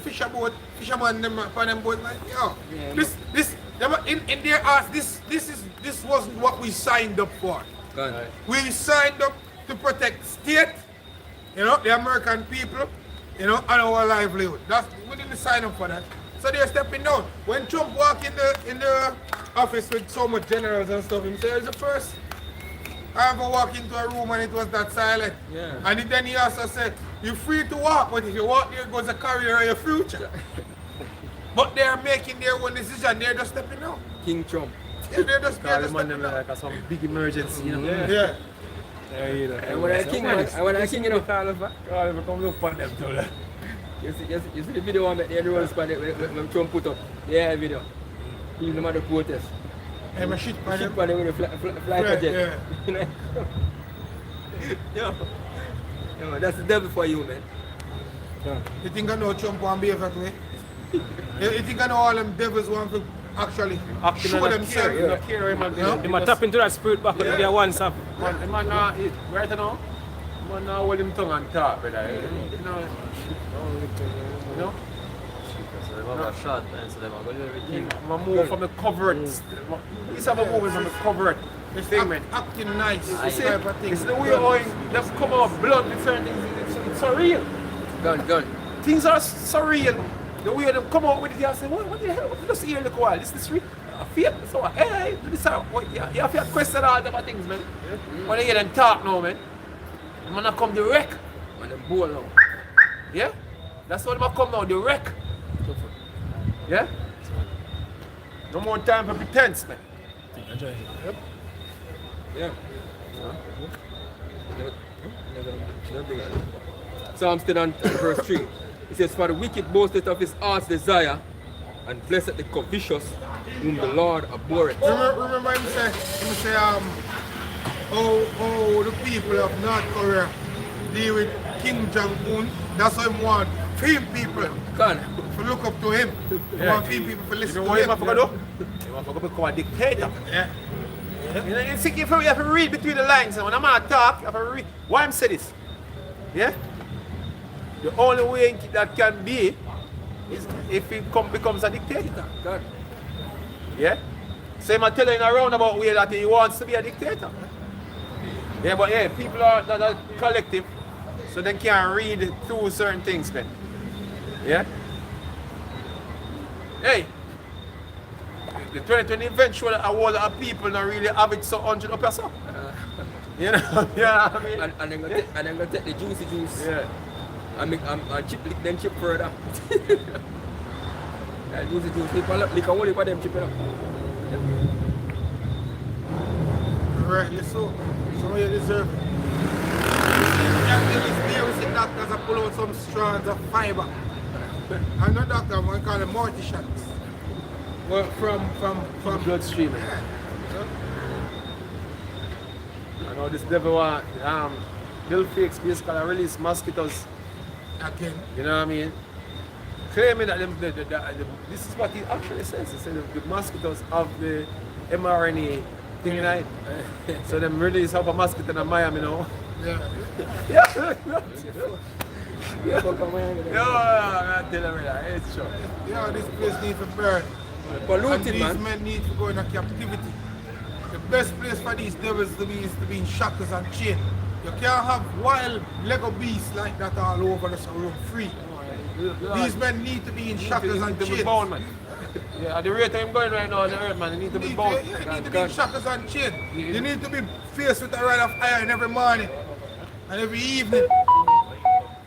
fishermen them upon them boat, like, yo, this in their ass, this wasn't what we signed up for. We signed up to protect state, you know, the American people, you know, and our livelihood. We didn't sign up for that. So they're stepping down. When Trump walked in the office with so much generals and stuff, he said, it's the first I ever walked into a room and it was that silent. Yeah. And then he also said, you're free to walk, but if you walk, there goes a career of your future. But they're making their own decision, they're just stepping down. King Trump. Yeah, they're just stepping down. Like some big emergency, you know? Yeah. And when I king, you know, call over, come look for them too. You see the video on the road spot when Trump put up? Yeah, video. Even the mother protest. I'm a shit pan with a fly jet. Yeah. Yo, that's the devil for you, man. You think I know Trump won't behave that way? You think I know all them devils want to actually show themselves? They might tap into that spirit back when they are once up. Man, right now, man, now hold him tongue and talk, brother. You know? So they have a shot, and so they have to do everything. Man, move from the covert. He's have a movement from the covert. Thing, man. Acting nice. It's the way how just come out blunt with certain things. It's surreal. Gun. Things are surreal. The way they come out with it, you say, what the hell? Just here look a while. This is real. I feel so. Hey, this you have to question all the things, man. When you hear them talk now, man, I'm gonna come the wreck. When them bowl now. Yeah? That's what I'm come now, the wreck. Yeah? No more time for pretense, man. Yep. Yeah. Psalms 10 and verse 3. It says, for the wicked boasteth of his heart's desire, and blessed the covetous, whom the Lord abhorreth. Remember him say, oh, the people of North Korea deal with Kim Jong-un. That's why he want free people to look up to him. He want free people to listen to him. You know what he want to do? He want to become a dictator. Yeah. You know, you have to read between the lines, and when I'm going to talk, you have to read. Why I'm saying this? Yeah? The only way that can be is if he becomes a dictator. God. Yeah? Same I tell you in a roundabout way that he wants to be a dictator. Yeah, but yeah, people are that are collective, so they can't read through certain things, man. Yeah? Hey, the 2020 event showed that a whole lot of people not really have it so 100%. You know? Yeah, I mean. And then go take the juicy juice. Yeah. And chip lick them chip further. And juicy juice, lick a whole heap of them chip it up. Rightly so. So you deserve it. You see doctors are pull out some strands of fiber. I'm not doctor, we call them morticians. Well, from Bloodstream. I know this devil want Bill Fakes basically release mosquitoes. again. You know what I mean? Claiming that this is what he actually says. He said the mosquitoes have the mRNA thing in it. So them release up a mosquito in Miami now. Yeah. Yeah. Yeah, I'm telling you that. It's true. Yeah, this place needs to burn. Polluted, and these man. men need to go into captivity. The best place for these devils to be is to be in shackles and chains. You can't have wild Lego beasts like that all over the road free. These men need to be in shackles and chains. Bound, man. Yeah, at the rate I'm going right now on the earth, man, they need to be bound. Yeah, they need to be in shackles and chains. They need to be faced with a rod of iron every morning and every evening.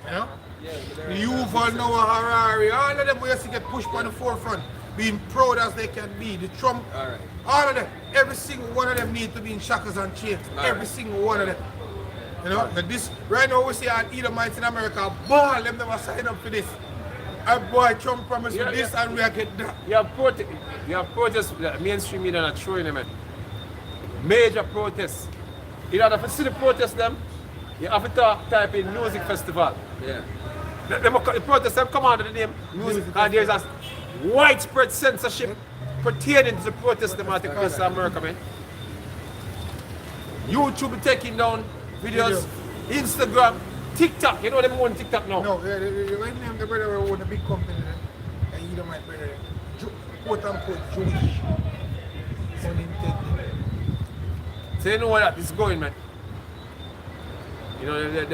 You know? The Yuval Noah Harari, all of them will used to get pushed on the forefront, being proud as they can be. The Trump, all of them, every single one of them need to be in shackles and chains. Every single one of them. You know, and this right now we see our Edomites in America, ball, them never sign up for this. Our boy Trump promised me this and we are getting that. You have protests, mainstream media not showing them, man. Major protests. In order to see the protest them, you have to type in music festival. Yeah. The protests have come under the name music, and there's a widespread censorship pertaining to the protest them across America, man. YouTube be taking down videos, Instagram, TikTok. You know them on TikTok now? No, the right name, the brother who own a big company, and Edomite brother, quote unquote Jewish. Unintended. So you know where that is going, man. You know, they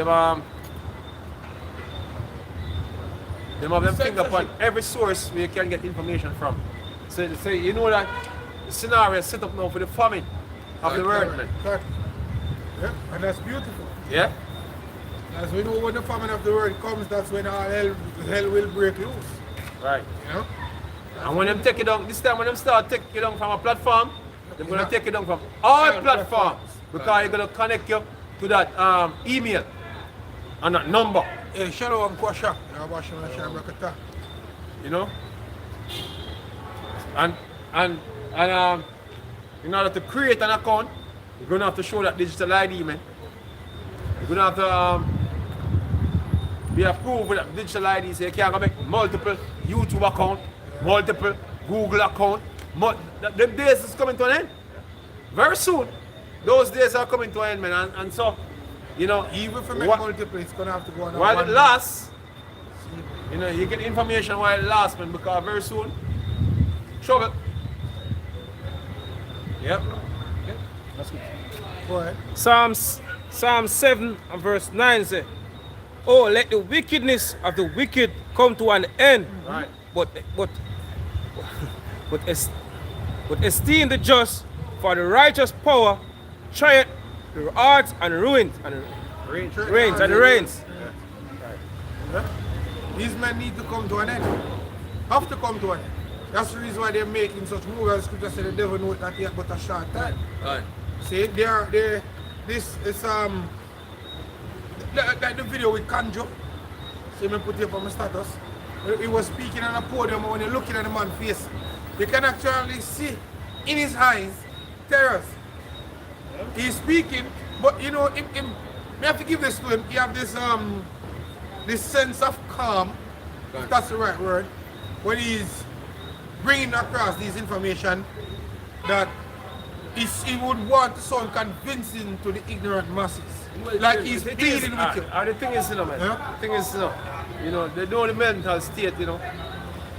have them finger upon every source where you can get information from. So you know that the scenario is set up now for the famine of the world, man. Yeah, and that's beautiful. Yeah? As we know when the famine of the world comes, that's when all hell will break loose. Right. You know? And when them take it down, this time when them start take it down from a platform, they're going to take it down from all platforms. Because you're going to connect you to that email and that number. Hey, Shalom Kwasha. You know? And in order to create an account, you're going to have to show that digital ID, man. You're going to have to be approved with that digital ID, so you can't make multiple YouTube account, multiple Google account. The days is coming to an end. Very soon. Those days are coming to an end, man. And so, you know, even if you make multiple, it's going to have to go on. While it lasts, you know, you get information while it lasts, man, because very soon, trouble. Yep. That's good. Go ahead. Psalm 7 and verse 9 says, "Oh, let the wickedness of the wicked come to an end, Right. but esteem the just, for the righteous power trieth the hearts and ruins and reigns. Yeah. These men need to come to an end. Have to come to an end. That's the reason why they're making such moves. As Scripture said, the devil knows that he has but a short time. Right. See, this is like the video with Kanjo. See me put it up on my status. He was speaking on a podium, and when you're looking at the man's face, you can actually see in his eyes terrors. He's speaking, but you know, we have to give this to him. He have this sense of calm, if that's the right word, when he's bringing across this information that he would want to sound convincing to the ignorant masses. Like he's pleading with you. The thing is, you know, man. Yeah? The thing is, you know, they know the mental state, you know,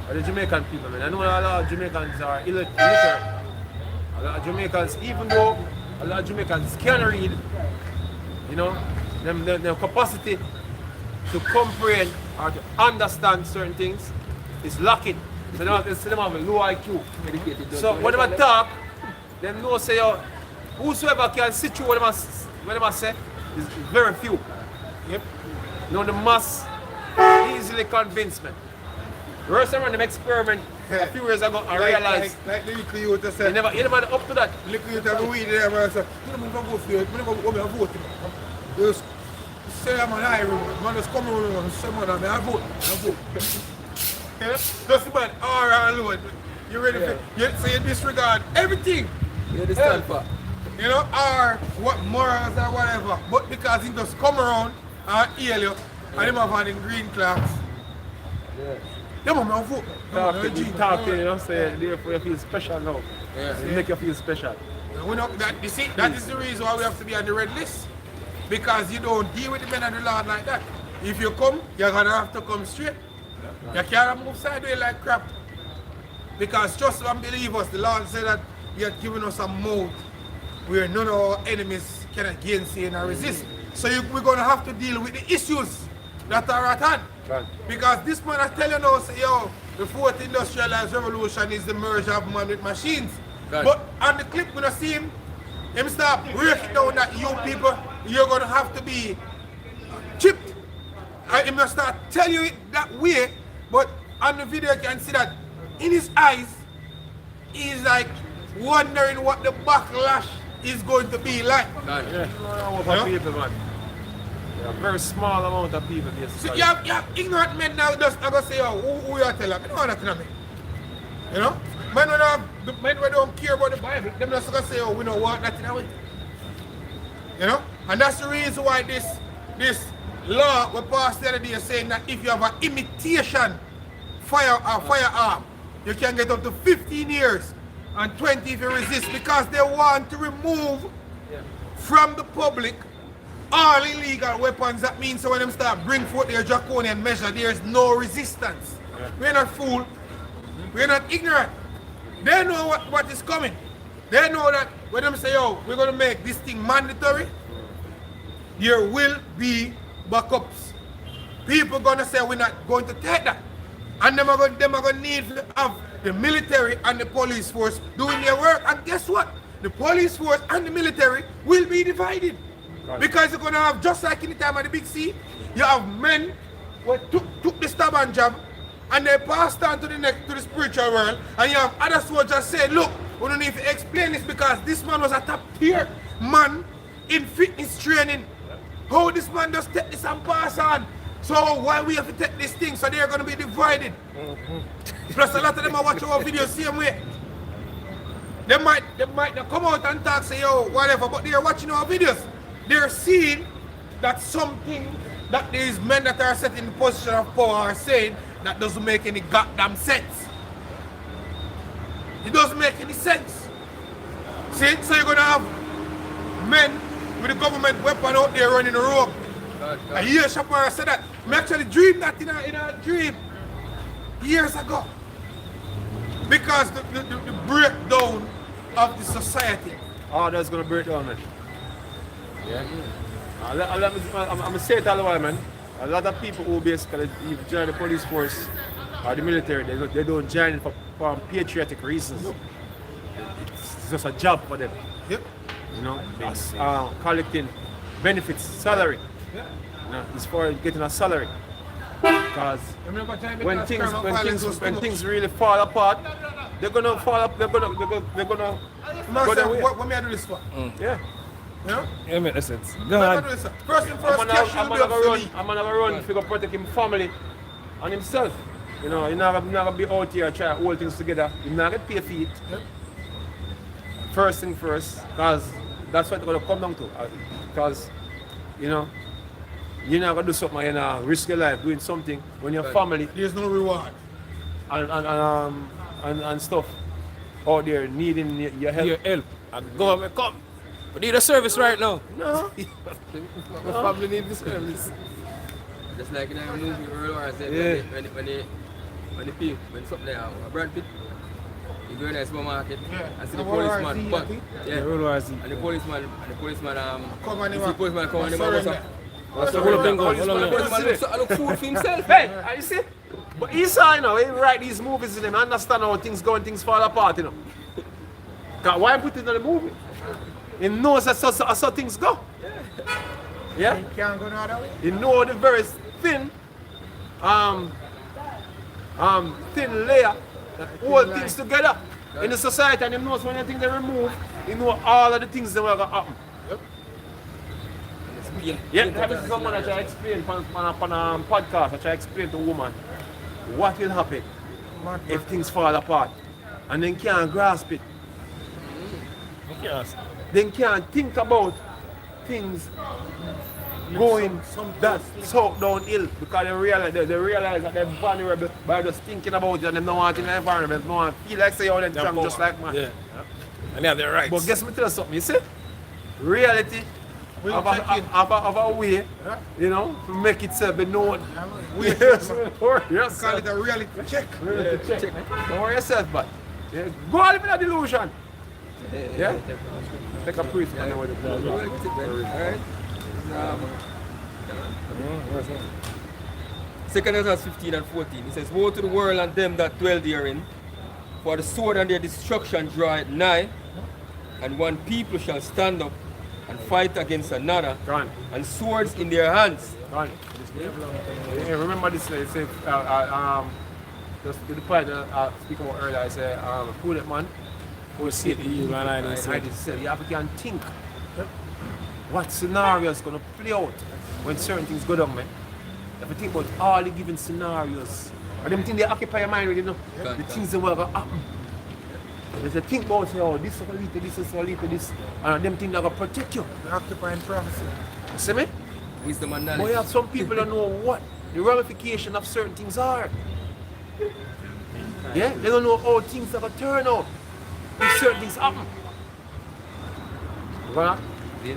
of the Jamaican people, man. I know a lot of Jamaicans are illiterate. lot of Jamaicans, even though a lot of Jamaicans can read, you know, their capacity to comprehend or to understand certain things is lacking. So them have a low IQ. So when they talk, they know say whosoever can sit through what they say is very few. Yep. You know, the mass easily convince me. The rest of them experiment a few years ago and realized like the little youth that said, you never up to that. the little youth have a weed there, man, say, you don't go for it, you don't go vote. You just say I'm an Irish, man, just come around and say, man, I vote. You know? Just man, all right, Lord. You ready for it? So you disregard everything. You understand, pa? You know, or what morals or whatever. But because he just come around and heal you, and him have on the green clocks. Yeah. Them man vote. Talking, you know, say therefore you feel special now. Yeah. It make you feel special. We know that, you see, that is the reason why we have to be on the red list. Because you don't deal with the men of the Lord like that. If you come, you're gonna have to come straight. You can't move sideways like crap. Because trust and believe us, the Lord said that He had given us a mouth where none of our enemies cannot gainsay and resist. So we're gonna have to deal with the issues that are at hand. Right. Because this man I tell you now, say, yo, the fourth industrialized revolution is the merger of man with machines. Right. But on the clip when I see him start breaking down that you people, you're gonna have to be chipped. And him gonna start tell you it that way, but on the video you can see that in his eyes, he's like wondering what the backlash is going to be like. Yeah. People, man. Yeah, very small amount of people. Yes, So you have ignorant men now just gonna say, oh, who you are telling? I don't want that. You know? Men who don't care about the Bible, them just gonna say, oh, we don't want that in our way. You know? And that's the reason why this law was passed the other day saying that if you have an imitation firearm, you can get up to 15 years and 20 if you resist, because they want to remove from the public all illegal weapons. That means so when them start bring forth their draconian measure, there is no resistance. We're not fool. We're not ignorant. They know what is coming. They know that when them say, oh, we're going to make this thing mandatory, there will be backups. People going to say we're not going to take that. And them are going to need to have the military and the police force doing their work. And guess what? The police force and the military will be divided. Because you're going to have, just like in the time of the Big C, you have men who took the stubborn job and they passed on to the spiritual world, and you have other soldiers say, look, we don't need to explain this because this man was a top tier man in fitness training. How this man just take this and pass on? So why we have to take this thing? So they're going to be divided. Plus a lot of them are watching our videos the same way. They might not come out and talk, say, yo, whatever, but they're watching our videos. They're seeing that something that these men that are set in the position of power are saying that doesn't make any goddamn sense. It doesn't make any sense. See, so you're gonna have men with a government weapon out there running the road. And here Shapara said that. I actually dreamed that in a dream years ago. Because the breakdown of the society. Oh, that's gonna break down, man. Yeah. I'm gonna say it all the while, man. A lot of people who basically join the police force or the military, they don't join it for patriotic reasons. It's just a job for them. Yep. You know, collecting benefits, salary. You know, it's for getting a salary. Because when things really fall apart, they're gonna fall up. They're gonna go their way. What may I do this for? Yeah. You know? Yeah, makes sense. Go ahead. First and first, cash I'm will be gonna run to protect him family and himself. You know, you're not gonna be out here trying to hold things together. You're not gonna pay for it. Yep. First thing first, because that's what it's gonna come down to. Because, you know, you're not gonna do something, you're not risk your life doing something when your family. There's no reward. And stuff out there needing your help. Your help. And government come. We need a service right now. No. My family need the service. Just like in a movie, World War Z, when something there, Brad Pitt, he very nice supermarket. Yeah. I see the And what are policeman. Z, But, I think? yeah. Yeah, And the policeman, Come on, you see the policeman come and him surrender. was So hold up, then go. the Hold on, policeman look food for himself. Hey, you see? But he saw, you know, he write these movies in him, understand how things go and things fall apart, you know. Cause why put it in the movie? He knows that's how things go. Yeah? You can't go no other way. He know the very thin, thin layer that hold things together in the society, and he knows when anything they remove, he know all of the things that will happen. Yeah, have this someone that I explain on a podcast, I try to explain to a woman what will happen if things fall apart. And then can't grasp it. Then can't think about things going that so downhill because they realize that they're vulnerable by just thinking about it and they don't want in the environment, no one feel like say all them strong just like man. Yeah. And they have their rights. But guess me tell you something, you see? Reality of a way, you know, to make itself be known. Yes, yes. Call it a reality check. Check. Don't worry yourself, but yeah, go live in a delusion. Yeah? Take a priest and know what it is. Second Ezra 15 and 14. It says, woe to the world and them that dwell therein, for the sword and their destruction draweth nigh, and one people shall stand up and fight against another, Gone. and swords in their hands. Gone. Yeah, remember this, it says, just the point speaking about earlier, I say, fool that man, who see it, you have to think what scenario is going to play out when certain things go down, man. You have to think about all the given scenarios. And them things they occupy your mind, you know, the things that will happen. There's a think about, say, oh, this is going to lead to this, this is going to lead to this, and them things that are going to protect you. The occupying prophecy. You see me? Wisdom and But you knowledge. have some people that know what the ramification of certain things are. Yeah? They don't know how things are going to turn out if certain things happen. Right? It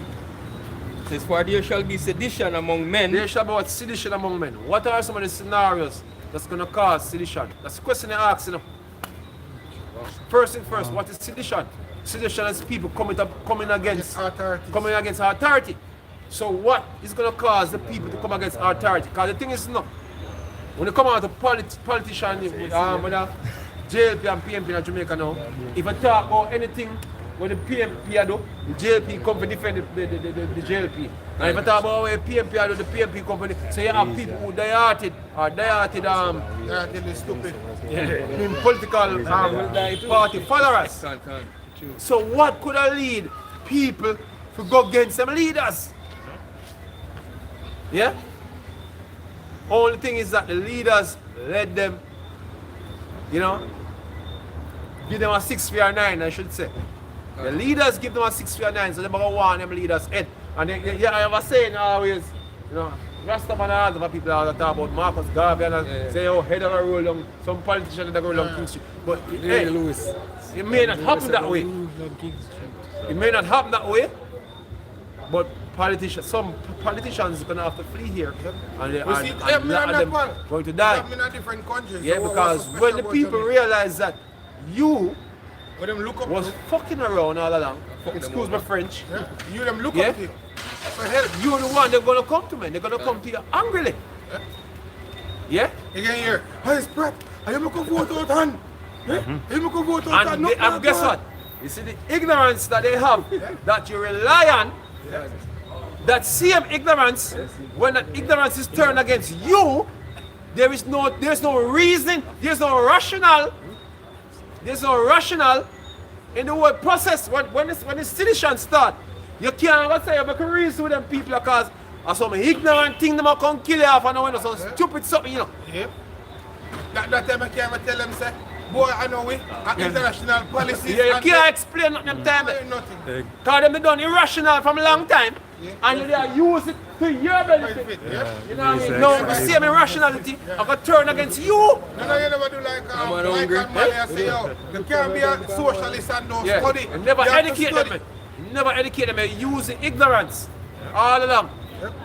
says, for there shall be sedition among men. There shall be what? Sedition among men. What are some of the scenarios that's going to cause sedition? That's the question they ask, you know. First thing first, what is sedition? Sedition is people coming against authority. So what is going to cause the people to come against authority? Because the thing is, no, when you come out of politician, with JLP and PMP in Jamaica now, if I talk about anything when the PMP do, the JLP come to defend the JLP. And if I talk about what PMP do, the PMP come to, so you have people who dieted stupid. in political party followers. So what could have lead people to go against them leaders? Yeah? Only thing is that the leaders led them, you know, give them a 6 or 9, I should say. The leaders give them a 6 or 9, so they're going to want them leaders head. And they, I have a saying always, you know, Rastaman and other people all the talk about Marcus Garvey and say, oh, head of a roll down, some politicians that go down King Street. But hey, it may not happen that way. It may not happen that way, but some politicians are going to have to flee here. And a lot of them going to die. In a different country. Yeah, because when the people realize that you when them look up was fucking around all along, excuse my French, you them look up to you. So hell, you're the one they're going to come to, man. They're going to come to you angrily. Yeah? You can hear, hey, Sprat, I am looking vote out hand. You look vote out hand. And guess what? You see the ignorance that they have, that you rely on, that same ignorance, when that ignorance is turned against you, there's no reason, there's no rational in the whole process. When the sedition start, you can't say you make a reason with them people because of some ignorant thing they might come kill you off and when some stupid something, you know. Yep. That time I can't tell them say, boy, I know we international policies. Yeah, you can't explain nothing time. Nothing. Because them done irrational from a long time. And you use it to your benefit. You know what I mean? No, the same irrationality I can turn against you. No, you never do like Michael Malley say, yo, you can't be a socialist and don't study. You never educate them, man. You never educate them, man. Use the ignorance all along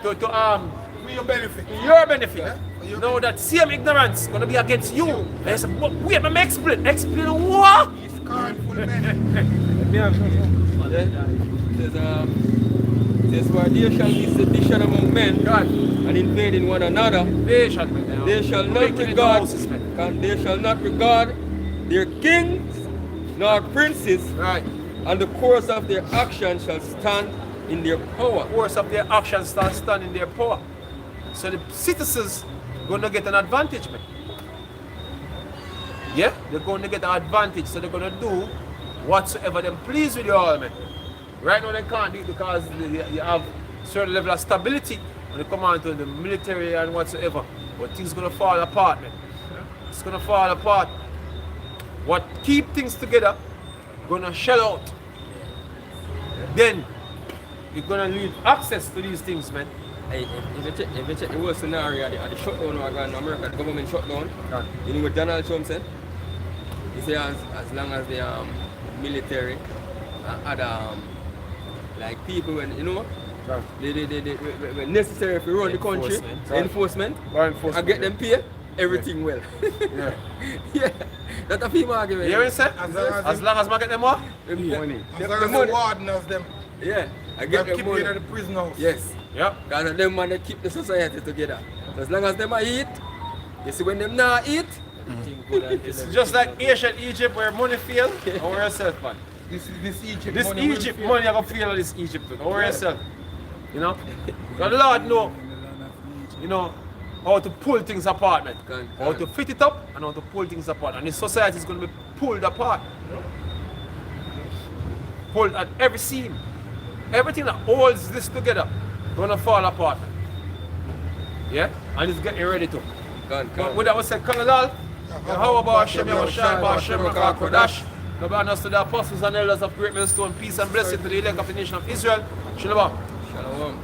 to your benefit. Your benefit. You know that same ignorance gonna be against you. And I said, wait, let me explain. Explain what? Corn full men. Says where there shall be sedition among men and invading one another. They shall not regard, and they shall not regard their kings nor princes, and the course of their actions shall stand in their power. The course of their actions shall stand in their power. So the citizens going to get an advantage, man. Yeah, they're going to get an advantage, so they're going to do whatsoever them please with you all, man. Right now they can't do it because you have certain level of stability when you come on to the military and whatsoever. But things going to fall apart, man. It's going to fall apart. What keep things together, going to shell out. Then, you're going to need access to these things, man. Hey, if you check the whole scenario at the shutdown we're going in America, the government shutdown, you know what Donald Trump said? He said as long as the military and other like people when you know they necessary if you run the country, enforcement and get them pay, everything well. Yeah. That's a female argument. You hear me say? As long as I get them what? Money. As long as the warden of them. Yeah. I get them keep money. you in the prison house. Yes. Yeah. Because them man they keep the society together. As long as them eat, you see when them not eat, It's just like ancient Egypt where money fail, don't worry yourself, man. This Egypt This money Egypt money are gonna fail this Egypt too. Don't worry yourself. You know? The Lord know, you know, how to pull things apart, man. How to fit it up and how to pull things apart. And the society is gonna be pulled apart. Pulled at every seam. Everything that holds this together gonna fall apart. Yeah? And it's getting ready to. But with that was said, Colonel, how about Hashem, Yahushua, Hashem, Kodash, the banners to the apostles and elders of great millstone, peace and blessing to the elect of the nation of Israel. Shalom. Shalom.